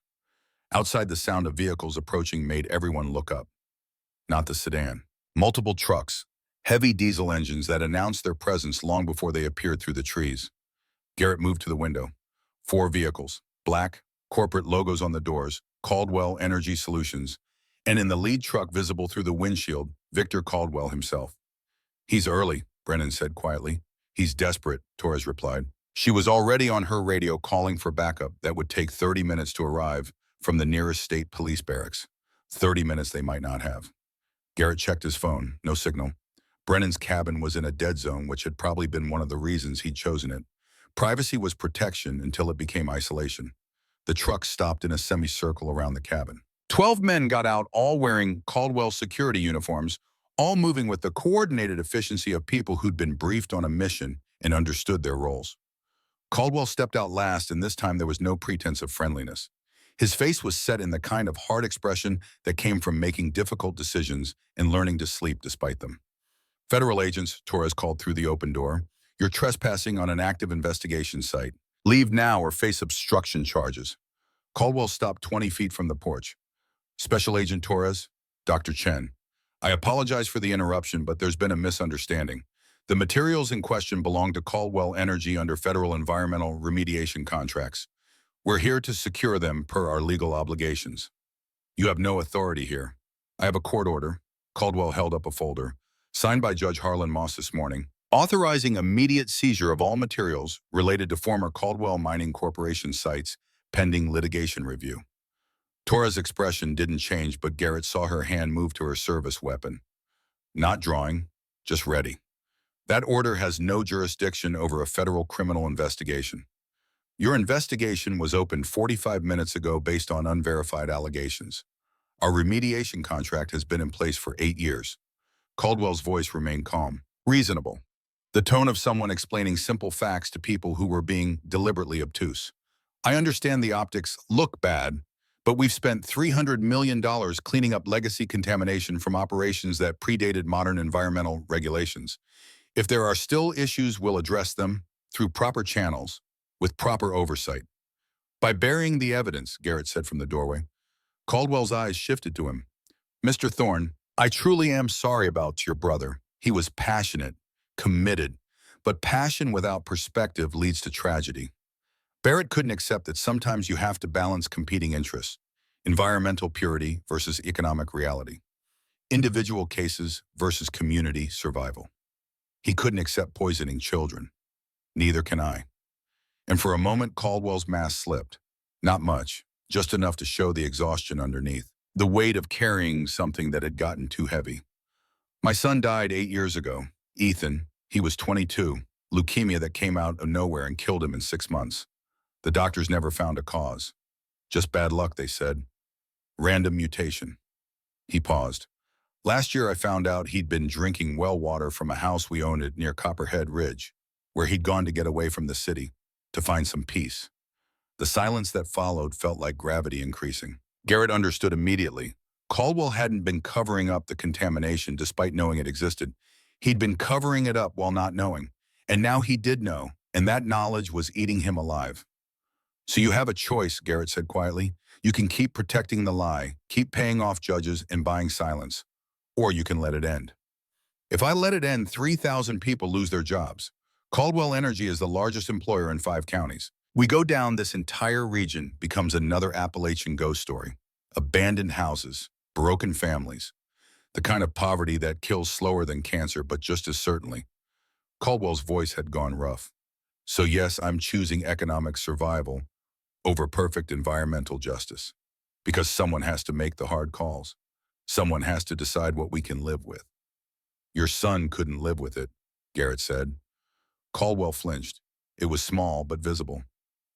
Outside, the sound of vehicles approaching made everyone look up. Not the sedan. Multiple trucks, heavy diesel engines that announced their presence long before they appeared through the trees. Garrett moved to the window. 4 vehicles, black, corporate logos on the doors, Caldwell Energy Solutions, and in the lead truck visible through the windshield, Victor Caldwell himself. "He's early," Brennan said quietly. "He's desperate," Torres replied. She was already on her radio calling for backup that would take 30 minutes to arrive from the nearest state police barracks. 30 minutes they might not have. Garrett checked his phone. No signal. Brennan's cabin was in a dead zone, which had probably been one of the reasons he'd chosen it. Privacy was protection until it became isolation. The truck stopped in a semicircle around the cabin. 12 men got out, all wearing Caldwell security uniforms, all moving with the coordinated efficiency of people who'd been briefed on a mission and understood their roles. Caldwell stepped out last, and this time there was no pretense of friendliness. His face was set in the kind of hard expression that came from making difficult decisions and learning to sleep despite them. "Federal agents," Torres called through the open door, "you're trespassing on an active investigation site. Leave now or face obstruction charges." Caldwell stopped 20 feet from the porch. "Special Agent Torres, Dr. Chen. I apologize for the interruption, but there's been a misunderstanding. The materials in question belong to Caldwell Energy under federal environmental remediation contracts. We're here to secure them per our legal obligations. You have no authority here. I have a court order." Caldwell held up a folder, signed by Judge Harlan Moss this morning, authorizing immediate seizure of all materials related to former Caldwell Mining Corporation sites pending litigation review. Tora's expression didn't change, but Garrett saw her hand move to her service weapon. Not drawing, just ready. That order has no jurisdiction over a federal criminal investigation. Your investigation was opened 45 minutes ago based on unverified allegations. Our remediation contract has been in place for 8 years. Caldwell's voice remained calm, reasonable, the tone of someone explaining simple facts to people who were being deliberately obtuse. I understand the optics look bad, but we've spent $300 million cleaning up legacy contamination from operations that predated modern environmental regulations. If there are still issues, we'll address them through proper channels, with proper oversight. By burying the evidence, Garrett said from the doorway. Caldwell's eyes shifted to him. Mr. Thorne, I truly am sorry about your brother. He was passionate, committed, but passion without perspective leads to tragedy. Barrett couldn't accept that sometimes you have to balance competing interests, environmental purity versus economic reality, individual cases versus community survival. He couldn't accept poisoning children. Neither can I. And for a moment, Caldwell's mask slipped. Not much, just enough to show the exhaustion underneath, the weight of carrying something that had gotten too heavy. My son died 8 years ago. Ethan, he was 22, leukemia that came out of nowhere and killed him in 6 months. The doctors never found a cause. Just bad luck, they said. Random mutation. He paused. Last year I found out he'd been drinking well water from a house we owned near Copperhead Ridge, where he'd gone to get away from the city, to find some peace. The silence that followed felt like gravity increasing. Garrett understood immediately. Caldwell hadn't been covering up the contamination despite knowing it existed. He'd been covering it up while not knowing. And now he did know, and that knowledge was eating him alive. So you have a choice, Garrett said quietly. You can keep protecting the lie, keep paying off judges and buying silence, or you can let it end. If I let it end, 3,000 people lose their jobs. Caldwell Energy is the largest employer in 5 counties. We go down, this entire region becomes another Appalachian ghost story. Abandoned houses, broken families, the kind of poverty that kills slower than cancer, but just as certainly. Caldwell's voice had gone rough. So yes, I'm choosing economic survival over perfect environmental justice. Because someone has to make the hard calls. Someone has to decide what we can live with. Your son couldn't live with it, Garrett said. Caldwell flinched. It was small, but visible.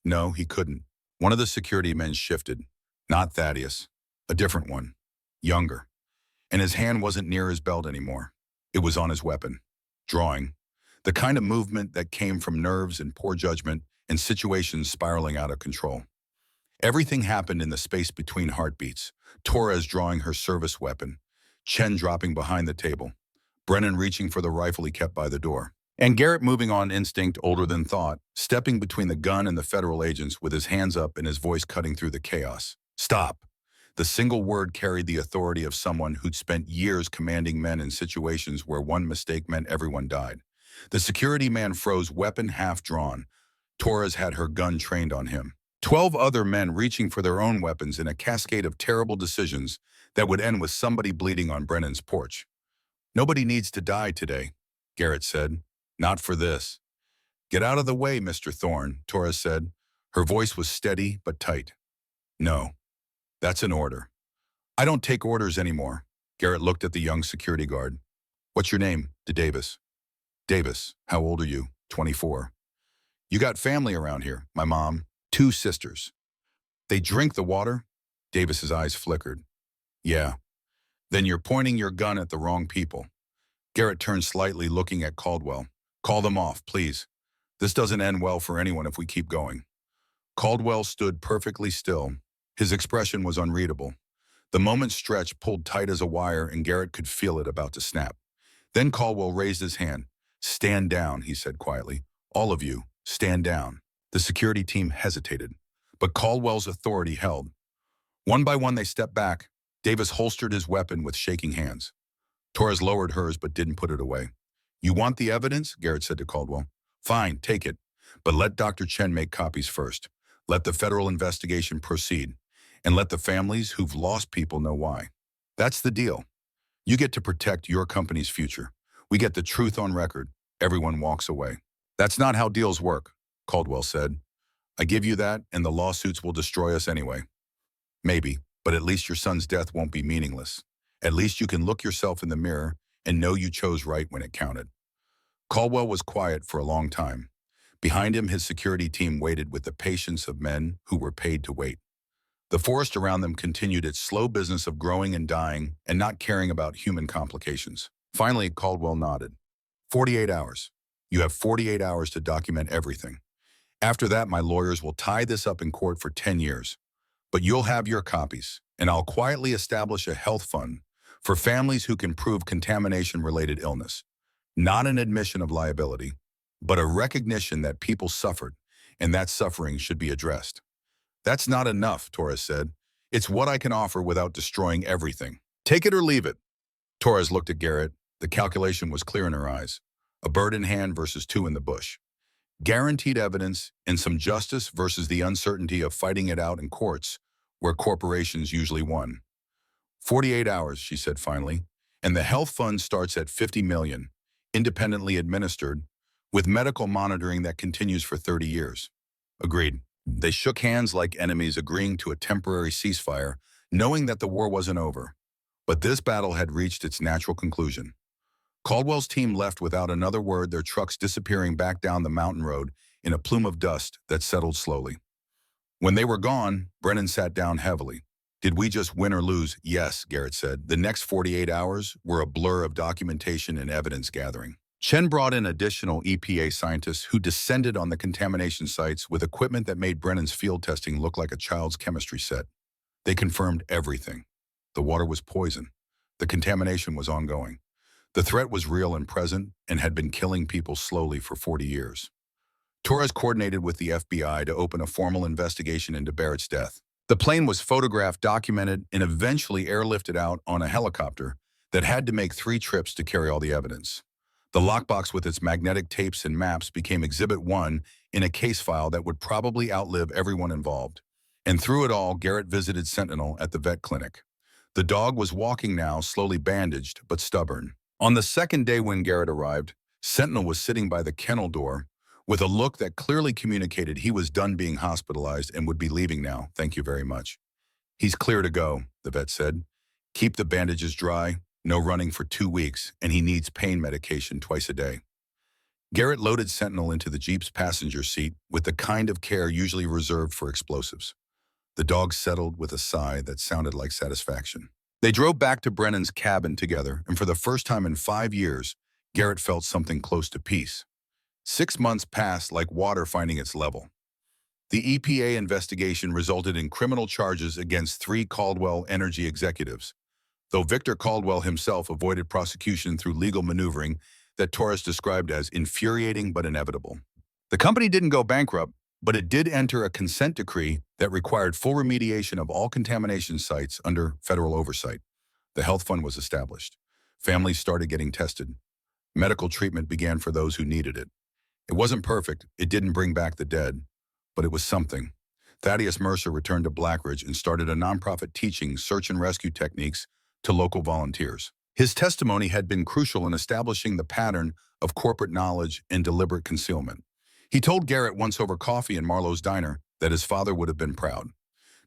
No, he couldn't. One of the security men shifted. Not Thaddeus. A different one. Younger. And his hand wasn't near his belt anymore. It was on his weapon. Drawing. The kind of movement that came from nerves and poor judgment and situations spiraling out of control. Everything happened in the space between heartbeats. Torres drawing her service weapon. Chen dropping behind the table. Brennan reaching for the rifle he kept by the door. And Garrett moving on instinct older than thought, stepping between the gun and the federal agents with his hands up and his voice cutting through the chaos. Stop. The single word carried the authority of someone who'd spent years commanding men in situations where one mistake meant everyone died. The security man froze, weapon half drawn. Torres had her gun trained on him. 12 other men reaching for their own weapons in a cascade of terrible decisions that would end with somebody bleeding on Brennan's porch. Nobody needs to die today, Garrett said. Not for this. Get out of the way, Mr. Thorne, Torres said. Her voice was steady but tight. No, that's an order. I don't take orders anymore. Garrett looked at the young security guard. What's your name? Davis. Davis, how old are you? 24. You got family around here. My mom, 2 sisters. They drink the water? Davis's eyes flickered. Yeah. Then you're pointing your gun at the wrong people. Garrett turned slightly, looking at Caldwell. Call them off, please. This doesn't end well for anyone if we keep going. Caldwell stood perfectly still. His expression was unreadable. The moment's stretch pulled tight as a wire, and Garrett could feel it about to snap. Then Caldwell raised his hand. Stand down, he said quietly. All of you, stand down. The security team hesitated, but Caldwell's authority held. One by one, they stepped back. Davis holstered his weapon with shaking hands. Torres lowered hers but didn't put it away. You want the evidence? Garrett said to Caldwell. Fine, take it. But let Dr. Chen make copies first. Let the federal investigation proceed. And let the families who've lost people know why. That's the deal. You get to protect your company's future. We get the truth on record. Everyone walks away. That's not how deals work, Caldwell said. I give you that, and the lawsuits will destroy us anyway. Maybe. But at least your son's death won't be meaningless. At least you can look yourself in the mirror and know you chose right when it counted. Caldwell was quiet for a long time. Behind him, his security team waited with the patience of men who were paid to wait. The forest around them continued its slow business of growing and dying and not caring about human complications. Finally, Caldwell nodded. 48 hours. You have 48 hours to document everything. After that, my lawyers will tie this up in court for 10 years. But you'll have your copies, and I'll quietly establish a health fund for families who can prove contamination-related illness. Not an admission of liability, but a recognition that people suffered, and that suffering should be addressed. That's not enough, Torres said. It's what I can offer without destroying everything. Take it or leave it. Torres looked at Garrett. The calculation was clear in her eyes. A bird in hand versus two in the bush. Guaranteed evidence and some justice versus the uncertainty of fighting it out in courts, where corporations usually won. 48 hours, she said finally, and the health fund starts at $50 million, independently administered, with medical monitoring that continues for 30 years. Agreed. They shook hands like enemies, agreeing to a temporary ceasefire, knowing that the war wasn't over. But this battle had reached its natural conclusion. Caldwell's team left without another word, their trucks disappearing back down the mountain road in a plume of dust that settled slowly. When they were gone, Brennan sat down heavily. Did we just win or lose? Yes, Garrett said. The next 48 hours were a blur of documentation and evidence gathering. Chen brought in additional EPA scientists who descended on the contamination sites with equipment that made Brennan's field testing look like a child's chemistry set. They confirmed everything. The water was poison. The contamination was ongoing. The threat was real and present and had been killing people slowly for 40 years. Torres coordinated with the FBI to open a formal investigation into Barrett's death. The plane was photographed, documented, and eventually airlifted out on a helicopter that had to make 3 trips to carry all the evidence. The lockbox with its magnetic tapes and maps became Exhibit 1 in a case file that would probably outlive everyone involved. And through it all, Garrett visited Sentinel at the vet clinic. The dog was walking now, slowly bandaged, but stubborn. On the second day when Garrett arrived, Sentinel was sitting by the kennel door with a look that clearly communicated he was done being hospitalized and would be leaving now. Thank you very much. He's clear to go, the vet said. Keep the bandages dry, no running for 2 weeks, and he needs pain medication twice a day. Garrett loaded Sentinel into the Jeep's passenger seat with the kind of care usually reserved for explosives. The dog settled with a sigh that sounded like satisfaction. They drove back to Brennan's cabin together, and for the first time in 5 years, Garrett felt something close to peace. 6 months passed like water finding its level. The EPA investigation resulted in criminal charges against 3 Caldwell Energy executives, though Victor Caldwell himself avoided prosecution through legal maneuvering that Torres described as infuriating but inevitable. The company didn't go bankrupt, but it did enter a consent decree that required full remediation of all contamination sites under federal oversight. The health fund was established. Families started getting tested. Medical treatment began for those who needed it. It wasn't perfect, it didn't bring back the dead, but it was something. Thaddeus Mercer returned to Blackridge and started a nonprofit teaching search and rescue techniques to local volunteers. His testimony had been crucial in establishing the pattern of corporate knowledge and deliberate concealment. He told Garrett once over coffee in Marlowe's diner that his father would have been proud.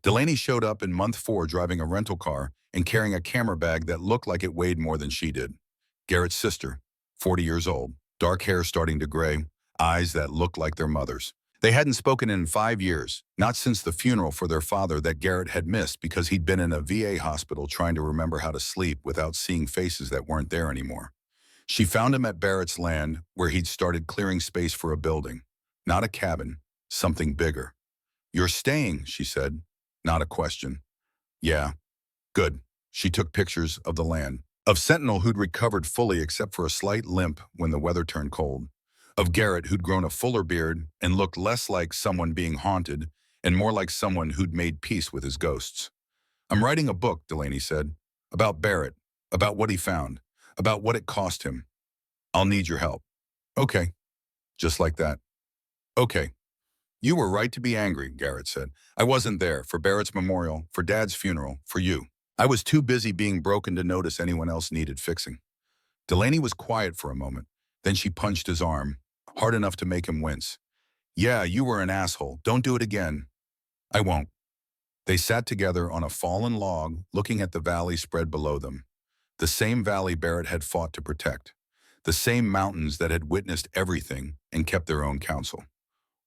Delaney showed up in month 4 driving a rental car and carrying a camera bag that looked like it weighed more than she did. Garrett's sister, 40 years old, dark hair starting to gray, eyes that looked like their mother's. They hadn't spoken in 5 years, not since the funeral for their father that Garrett had missed because he'd been in a VA hospital trying to remember how to sleep without seeing faces that weren't there anymore. She found him at Barrett's land where he'd started clearing space for a building. Not a cabin, something bigger. You're staying, she said. Not a question. Yeah. Good. She took pictures of the land. Of Sentinel, who'd recovered fully except for a slight limp when the weather turned cold. Of Garrett, who'd grown a fuller beard and looked less like someone being haunted and more like someone who'd made peace with his ghosts. I'm writing a book, Delaney said, about Barrett, about what he found, about what it cost him. I'll need your help. Okay. Just like that. Okay. You were right to be angry, Garrett said. I wasn't there for Barrett's memorial, for Dad's funeral, for you. I was too busy being broken to notice anyone else needed fixing. Delaney was quiet for a moment. Then she punched his arm, hard enough to make him wince. Yeah, you were an asshole. Don't do it again. I won't. They sat together on a fallen log, looking at the valley spread below them. The same valley Barrett had fought to protect. The same mountains that had witnessed everything and kept their own counsel.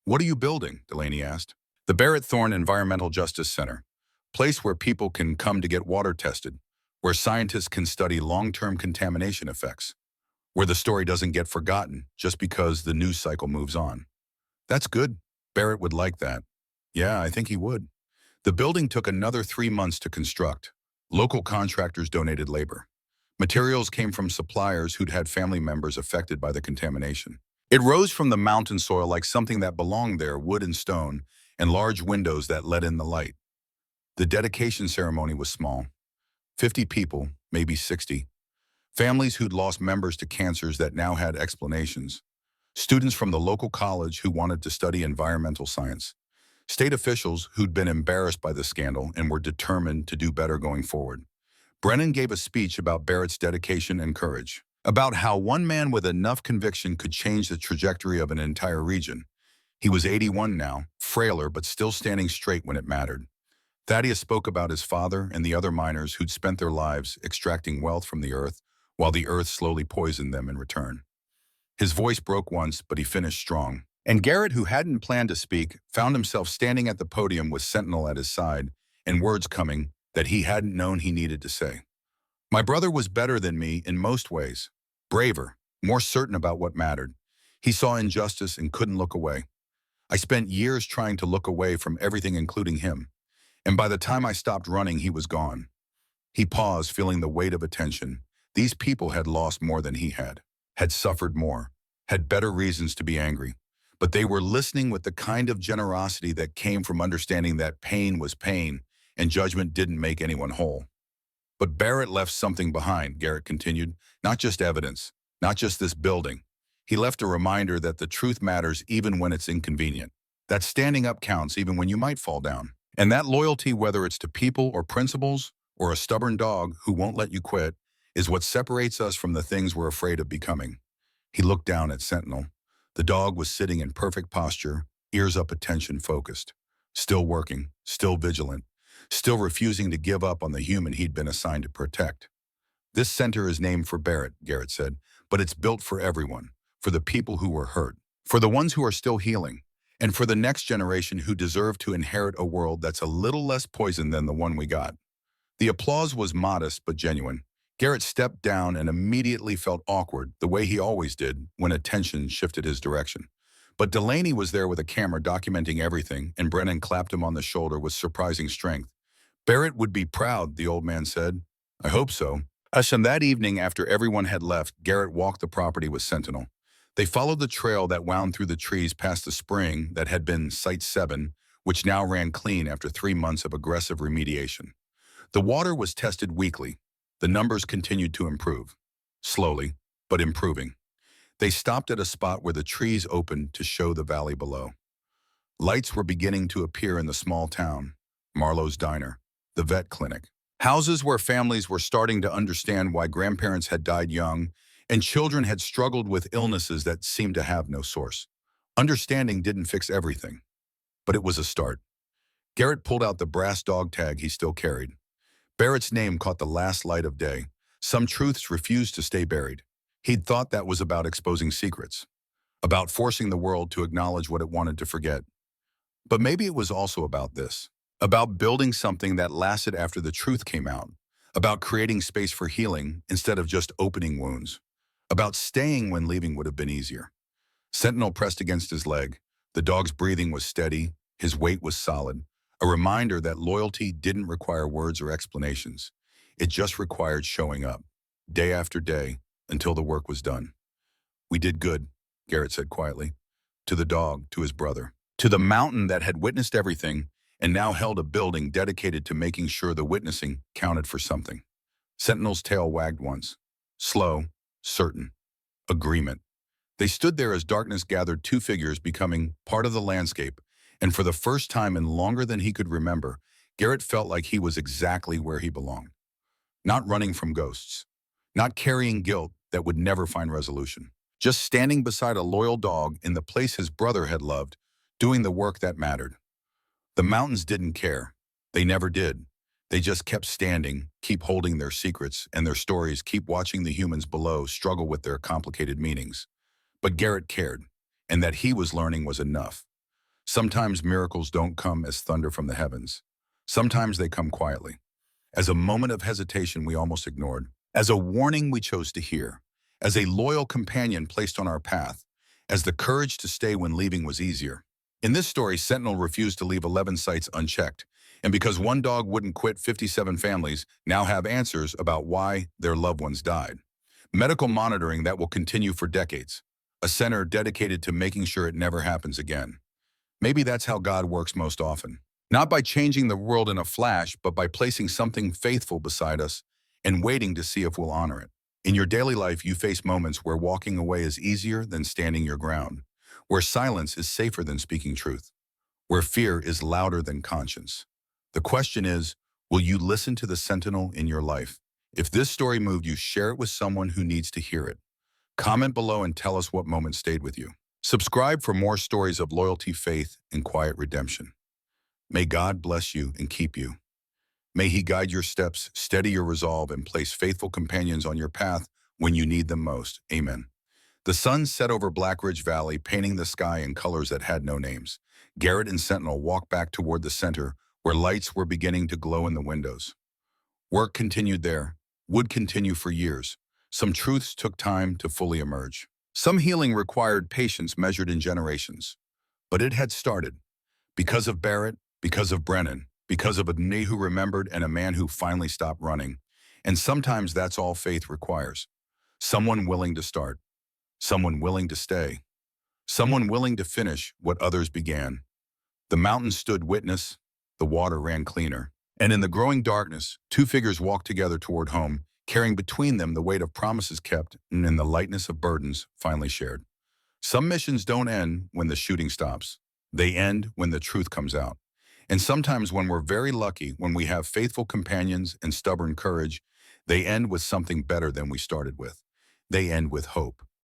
"What are you building?" Delaney asked. "The Barrett Thorne Environmental Justice Center. Place where people can come to get water tested, where scientists can study long-term contamination effects, where the story doesn't get forgotten just because the news cycle moves on." "That's good. Barrett would like that." "Yeah, I think he would." The building took another 3 months to construct. Local contractors donated labor. Materials came from suppliers who'd had family members affected by the contamination. It rose from the mountain soil like something that belonged there, wood and stone, and large windows that let in the light. The dedication ceremony was small. 50 people, maybe 60. Families who'd lost members to cancers that now had explanations. Students from the local college who wanted to study environmental science. State officials who'd been embarrassed by the scandal and were determined to do better going forward. Brennan gave a speech about Barrett's dedication and courage, about how one man with enough conviction could change the trajectory of an entire region. He was 81 now, frailer but still standing straight when it mattered. Thaddeus spoke about his father and the other miners who'd spent their lives extracting wealth from the earth, while the earth slowly poisoned them in return. His voice broke once, but he finished strong. And Garrett, who hadn't planned to speak, found himself standing at the podium with Sentinel at his side, and words coming that he hadn't known he needed to say. "My brother was better than me in most ways. Braver, more certain about what mattered. He saw injustice and couldn't look away. I spent years trying to look away from everything, including him. And by the time I stopped running, he was gone." He paused, feeling the weight of attention. These people had lost more than he had suffered more, had better reasons to be angry. But they were listening with the kind of generosity that came from understanding that pain was pain and judgment didn't make anyone whole. "But Barrett left something behind," Garrett continued. "Not just evidence, not just this building. He left a reminder that the truth matters even when it's inconvenient. That standing up counts even when you might fall down. And that loyalty, whether it's to people or principles or a stubborn dog who won't let you quit, is what separates us from the things we're afraid of becoming." He looked down at Sentinel. The dog was sitting in perfect posture, ears up, attention focused. Still working, still vigilant, still refusing to give up on the human he'd been assigned to protect. "This center is named for Barrett," Garrett said, "but it's built for everyone, for the people who were hurt, for the ones who are still healing, and for the next generation who deserve to inherit a world that's a little less poison than the one we got." The applause was modest but genuine. Garrett stepped down and immediately felt awkward, the way he always did when attention shifted his direction. But Delaney was there with a camera documenting everything, and Brennan clapped him on the shoulder with surprising strength. "Barrett would be proud," the old man said. "I hope so." And that evening, after everyone had left, Garrett walked the property with Sentinel. They followed the trail that wound through the trees past the spring that had been Site 7, which now ran clean after 3 months of aggressive remediation. The water was tested weekly. The numbers continued to improve. Slowly, but improving. They stopped at a spot where the trees opened to show the valley below. Lights were beginning to appear in the small town. Marlowe's Diner, the vet clinic. Houses where families were starting to understand why grandparents had died young and children had struggled with illnesses that seemed to have no source. Understanding didn't fix everything, but it was a start. Garrett pulled out the brass dog tag he still carried. Barrett's name caught the last light of day. Some truths refused to stay buried. He'd thought that was about exposing secrets, about forcing the world to acknowledge what it wanted to forget. But maybe it was also about this, about building something that lasted after the truth came out, about creating space for healing instead of just opening wounds, about staying when leaving would have been easier. Sentinel pressed against his leg. The dog's breathing was steady, his weight was solid, a reminder that loyalty didn't require words or explanations. It just required showing up, day after day, until the work was done. "We did good," Garrett said quietly, to the dog, to his brother, to the mountain that had witnessed everything and now held a building dedicated to making sure the witnessing counted for something. Sentinel's tail wagged once. Slow, certain. Agreement. They stood there as darkness gathered, two figures becoming part of the landscape, and for the first time in longer than he could remember, Garrett felt like he was exactly where he belonged. Not running from ghosts. Not carrying guilt that would never find resolution. Just standing beside a loyal dog in the place his brother had loved, doing the work that mattered. The mountains didn't care. They never did. They just kept standing, keep holding their secrets, and their stories keep watching the humans below struggle with their complicated meanings. But Garrett cared, and that he was learning was enough. Sometimes miracles don't come as thunder from the heavens. Sometimes they come quietly, as a moment of hesitation we almost ignored, as a warning we chose to hear, as a loyal companion placed on our path, as the courage to stay when leaving was easier. In this story, Sentinel refused to leave 11 sites unchecked, and because one dog wouldn't quit, 57 families now have answers about why their loved ones died. Medical monitoring that will continue for decades. A center dedicated to making sure it never happens again. Maybe that's how God works most often. Not by changing the world in a flash, but by placing something faithful beside us and waiting to see if we'll honor it. In your daily life, you face moments where walking away is easier than standing your ground, where silence is safer than speaking truth, where fear is louder than conscience. The question is, will you listen to the sentinel in your life? If this story moved you, share it with someone who needs to hear it. Comment below and tell us what moment stayed with you. Subscribe for more stories of loyalty, faith, and quiet redemption. May God bless you and keep you. May He guide your steps, steady your resolve, and place faithful companions on your path when you need them most. Amen. The sun set over Black Ridge Valley, painting the sky in colors that had no names. Garrett and Sentinel walked back toward the center, where lights were beginning to glow in the windows. Work continued there, would continue for years. Some truths took time to fully emerge. Some healing required patience measured in generations. But it had started. Because of Barrett, because of Brennan, because of a knee who remembered and a man who finally stopped running. And sometimes that's all faith requires. Someone willing to start. Someone willing to stay. Someone willing to finish what others began. The mountain stood witness. The water ran cleaner. And in the growing darkness, two figures walked together toward home, carrying between them the weight of promises kept and in the lightness of burdens finally shared. Some missions don't end when the shooting stops. They end when the truth comes out. And sometimes when we're very lucky, when we have faithful companions and stubborn courage, they end with something better than we started with. They end with hope.